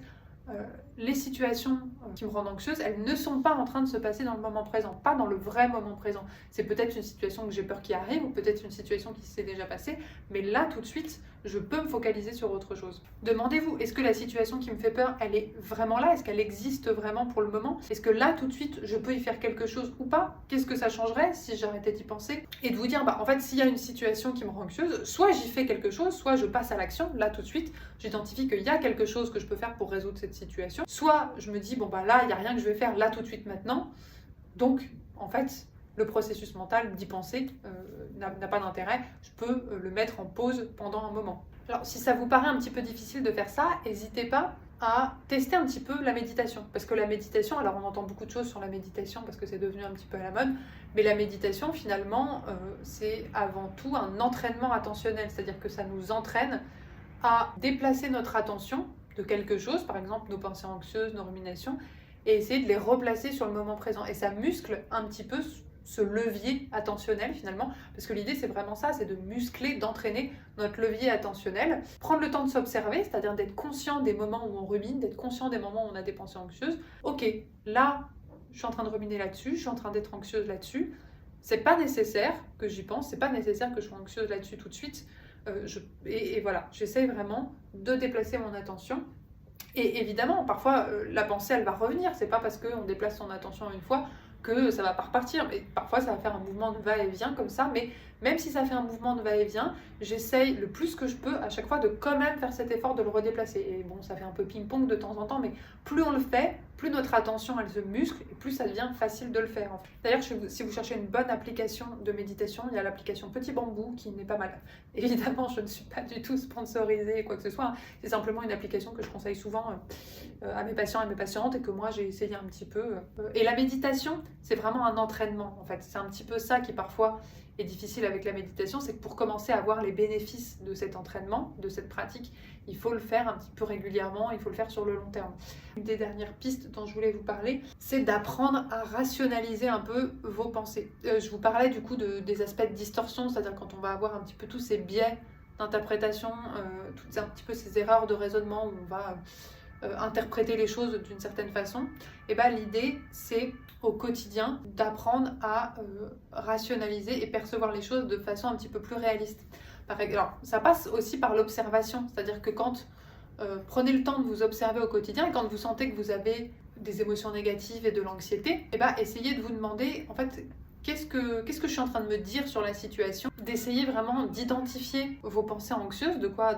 les situations qui me rendent anxieuse, elles ne sont pas en train de se passer dans le moment présent, pas dans le vrai moment présent. C'est peut-être une situation que j'ai peur qui arrive, ou peut-être une situation qui s'est déjà passée, mais là, tout de suite, je peux me focaliser sur autre chose. Demandez-vous, est-ce que la situation qui me fait peur, elle est vraiment là? Est-ce qu'elle existe vraiment pour le moment? Est-ce que là, tout de suite, je peux y faire quelque chose ou pas? Qu'est-ce que ça changerait si j'arrêtais d'y penser? Et de vous dire, bah, en fait, s'il y a une situation qui me rend anxieuse, soit j'y fais quelque chose, soit je passe à l'action, là, tout de suite, j'identifie qu'il y a quelque chose que je peux faire pour résoudre cette situation. Soit je me dis, bon, bah là, il n'y a rien que je vais faire là, tout de suite, maintenant. Donc, en fait, le processus mental d'y penser n'a pas d'intérêt. Je peux le mettre en pause pendant un moment. Alors, si ça vous paraît un petit peu difficile de faire ça, n'hésitez pas à tester un petit peu la méditation. Parce que la méditation, alors on entend beaucoup de choses sur la méditation parce que c'est devenu un petit peu à la mode, mais la méditation, finalement, c'est avant tout un entraînement attentionnel. C'est-à-dire que ça nous entraîne à déplacer notre attention de quelque chose, par exemple nos pensées anxieuses, nos ruminations, et essayer de les replacer sur le moment présent. Et ça muscle un petit peu ce levier attentionnel finalement, parce que l'idée c'est vraiment ça, c'est de muscler, d'entraîner notre levier attentionnel. Prendre le temps de s'observer, c'est-à-dire d'être conscient des moments où on rumine, d'être conscient des moments où on a des pensées anxieuses. Ok, là, je suis en train de ruminer là-dessus, je suis en train d'être anxieuse là-dessus. C'est pas nécessaire que j'y pense, c'est pas nécessaire que je sois anxieuse là-dessus tout de suite. Et voilà, j'essaye vraiment de déplacer mon attention. Et évidemment, parfois, la pensée, elle va revenir. C'est pas parce qu'on déplace son attention une fois que ça va pas repartir. Mais parfois, ça va faire un mouvement de va-et-vient comme ça. Mais même si ça fait un mouvement de va-et-vient, j'essaye le plus que je peux à chaque fois de quand même faire cet effort de le redéplacer. Et bon, ça fait un peu ping-pong de temps en temps, mais plus on le fait, plus notre attention, elle se muscle et plus ça devient facile de le faire. D'ailleurs, si vous cherchez une bonne application de méditation, il y a l'application Petit Bambou qui n'est pas mal. Évidemment, je ne suis pas du tout sponsorisée, quoi que ce soit. C'est simplement une application que je conseille souvent à mes patients et mes patientes et que moi, j'ai essayé un petit peu. Et la méditation, c'est vraiment un entraînement, en fait. C'est un petit peu ça qui, parfois, est difficile avec la méditation, c'est que pour commencer à voir les bénéfices de cet entraînement, de cette pratique, il faut le faire un petit peu régulièrement, il faut le faire sur le long terme. Une des dernières pistes dont je voulais vous parler, c'est d'apprendre à rationaliser un peu vos pensées. Je vous parlais du coup des aspects de distorsion, c'est-à-dire quand on va avoir un petit peu tous ces biais d'interprétation, toutes un petit peu ces erreurs de raisonnement où on va interpréter les choses d'une certaine façon. Et ben l'idée, c'est au quotidien d'apprendre à rationaliser et percevoir les choses de façon un petit peu plus réaliste. Alors, ça passe aussi par l'observation, c'est-à-dire que quand prenez le temps de vous observer au quotidien et quand vous sentez que vous avez des émotions négatives et de l'anxiété, et ben essayez de vous demander en fait qu'est-ce que je suis en train de me dire sur la situation, d'essayer vraiment d'identifier vos pensées anxieuses, de quoi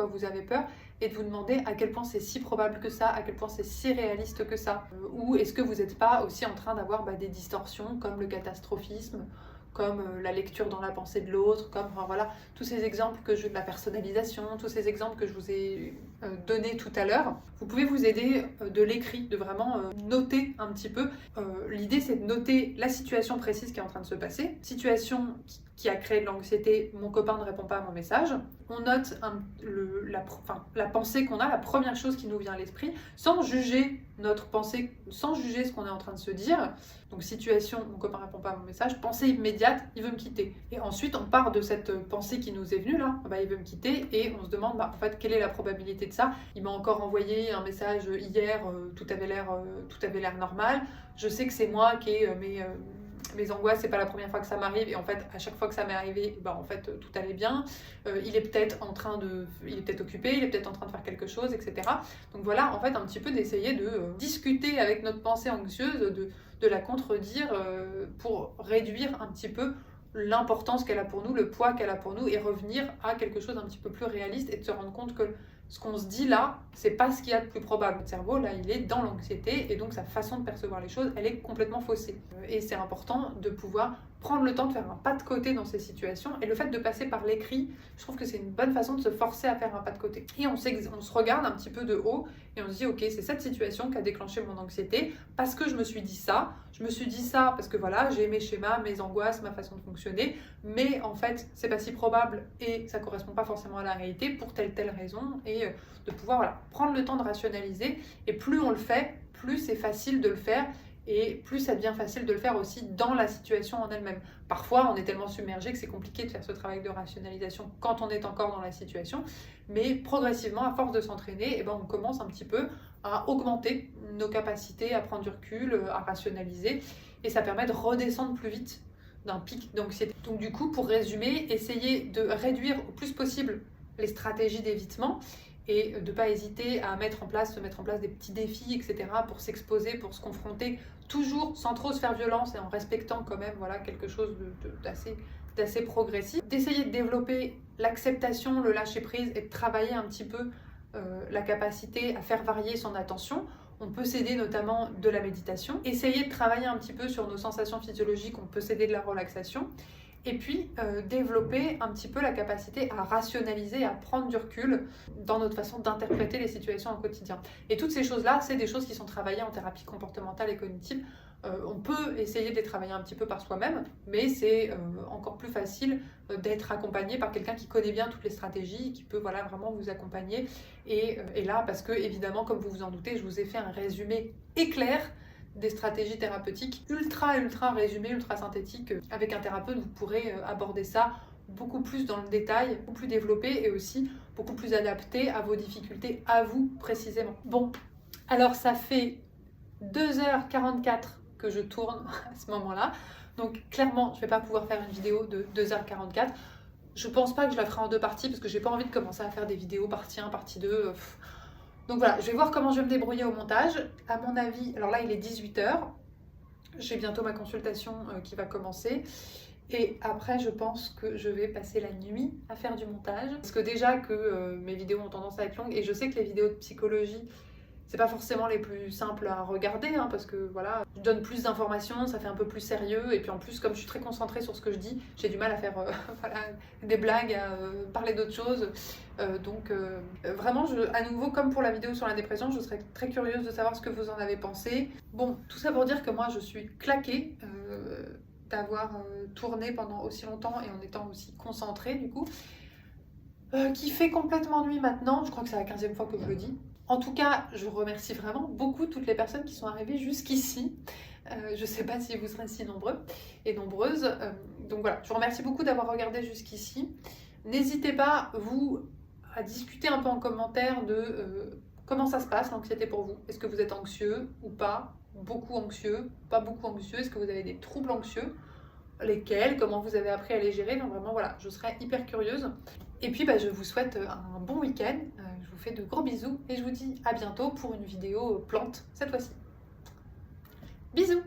vous avez peur, et de vous demander à quel point c'est si probable que ça, à quel point c'est si réaliste que ça, ou est-ce que vous n'êtes pas aussi en train d'avoir des distorsions comme le catastrophisme, comme la lecture dans la pensée de l'autre, comme voilà, tous ces exemples de la personnalisation, tous ces exemples que je vous ai donnés tout à l'heure. Vous pouvez vous aider de l'écrit, de vraiment noter un petit peu. L'idée, c'est de noter la situation précise qui est en train de se passer, situation qui a créé de l'anxiété, mon copain ne répond pas à mon message. On note la pensée qu'on a, la première chose qui nous vient à l'esprit, sans juger notre pensée, sans juger ce qu'on est en train de se dire. Donc situation, mon copain ne répond pas à mon message, pensée immédiate, il veut me quitter. Et ensuite, on part de cette pensée qui nous est venue là, il veut me quitter, et on se demande, en fait, quelle est la probabilité de ça? Il m'a encore envoyé un message hier, tout avait l'air normal. Je sais que c'est moi qui ai mes angoisses, c'est pas la première fois que ça m'arrive, et en fait à chaque fois que ça m'est arrivé, en fait tout allait bien. Il est peut-être occupé, il est peut-être en train de faire quelque chose, etc. Donc voilà, en fait un petit peu d'essayer de discuter avec notre pensée anxieuse, de la contredire pour réduire un petit peu l'importance qu'elle a pour nous, le poids qu'elle a pour nous, et revenir à quelque chose d'un petit peu plus réaliste et de se rendre compte que ce qu'on se dit là, c'est pas ce qu'il y a de plus probable. Notre cerveau, là, il est dans l'anxiété et donc sa façon de percevoir les choses, elle est complètement faussée. Et c'est important de pouvoir prendre le temps de faire un pas de côté dans ces situations. Et le fait de passer par l'écrit, je trouve que c'est une bonne façon de se forcer à faire un pas de côté. Et on se regarde un petit peu de haut et on se dit ok, c'est cette situation qui a déclenché mon anxiété parce que je me suis dit ça. Je me suis dit ça parce que voilà, j'ai mes schémas, mes angoisses, ma façon de fonctionner. Mais en fait, c'est pas si probable et ça correspond pas forcément à la réalité pour telle raison. Et de pouvoir voilà, prendre le temps de rationaliser. Et plus on le fait, plus c'est facile de le faire. Et plus ça devient facile de le faire aussi dans la situation en elle-même. Parfois, on est tellement submergé que c'est compliqué de faire ce travail de rationalisation quand on est encore dans la situation. Mais progressivement, à force de s'entraîner, eh ben, on commence un petit peu à augmenter nos capacités à prendre du recul, à rationaliser. Et ça permet de redescendre plus vite d'un pic d'anxiété. Donc du coup, pour résumer, essayez de réduire au plus possible les stratégies d'évitement et de ne pas hésiter à se mettre en place des petits défis, etc. pour s'exposer, pour se confronter, toujours sans trop se faire violence et en respectant quand même voilà, quelque chose d'assez progressif. D'essayer de développer l'acceptation, le lâcher-prise et de travailler un petit peu la capacité à faire varier son attention. On peut s'aider notamment de la méditation. Essayer de travailler un petit peu sur nos sensations physiologiques, on peut s'aider de la relaxation. Et puis développer un petit peu la capacité à rationaliser, à prendre du recul dans notre façon d'interpréter les situations au quotidien. Et toutes ces choses-là, c'est des choses qui sont travaillées en thérapie comportementale et cognitive. On peut essayer de les travailler un petit peu par soi-même, mais c'est encore plus facile d'être accompagné par quelqu'un qui connaît bien toutes les stratégies, qui peut voilà, vraiment vous accompagner. Et là, parce que évidemment, comme vous vous en doutez, je vous ai fait un résumé éclair des stratégies thérapeutiques ultra résumées, ultra synthétiques. Avec un thérapeute, vous pourrez aborder ça beaucoup plus dans le détail, beaucoup plus développé et aussi beaucoup plus adapté à vos difficultés, à vous précisément. Bon, alors ça fait 2h44 que je tourne à ce moment-là, donc clairement je ne vais pas pouvoir faire une vidéo de 2h44. Je pense pas que je la ferai en 2 parties parce que j'ai pas envie de commencer à faire des vidéos partie 1, partie 2. Donc voilà, je vais voir comment je vais me débrouiller au montage. À mon avis, alors là il est 18h, j'ai bientôt ma consultation qui va commencer. Et après, je pense que je vais passer la nuit à faire du montage. Parce que déjà que mes vidéos ont tendance à être longues, et je sais que les vidéos de psychologie, c'est pas forcément les plus simples à regarder, hein, parce que voilà, je donne plus d'informations, ça fait un peu plus sérieux, et puis en plus, comme je suis très concentrée sur ce que je dis, j'ai du mal à faire voilà, des blagues, à parler d'autres choses. Donc vraiment, à nouveau, comme pour la vidéo sur la dépression, je serais très curieuse de savoir ce que vous en avez pensé. Bon, tout ça pour dire que moi, je suis claquée d'avoir tourné pendant aussi longtemps et en étant aussi concentrée, du coup. Qui fait complètement nuit maintenant, je crois que c'est la 15e fois que je le dis. En tout cas, je remercie vraiment beaucoup toutes les personnes qui sont arrivées jusqu'ici. Je ne sais pas si vous serez si nombreux et nombreuses. Donc voilà, je vous remercie beaucoup d'avoir regardé jusqu'ici. N'hésitez pas, vous, à discuter un peu en commentaire de comment ça se passe l'anxiété pour vous. Est-ce que vous êtes anxieux ou pas? Beaucoup anxieux, pas beaucoup anxieux? Est-ce que vous avez des troubles anxieux? Lesquels? Comment vous avez appris à les gérer? Donc vraiment, voilà, je serais hyper curieuse. Et puis, je vous souhaite un bon week-end. Je vous fais de gros bisous et je vous dis à bientôt pour une vidéo plante cette fois-ci. Bisous!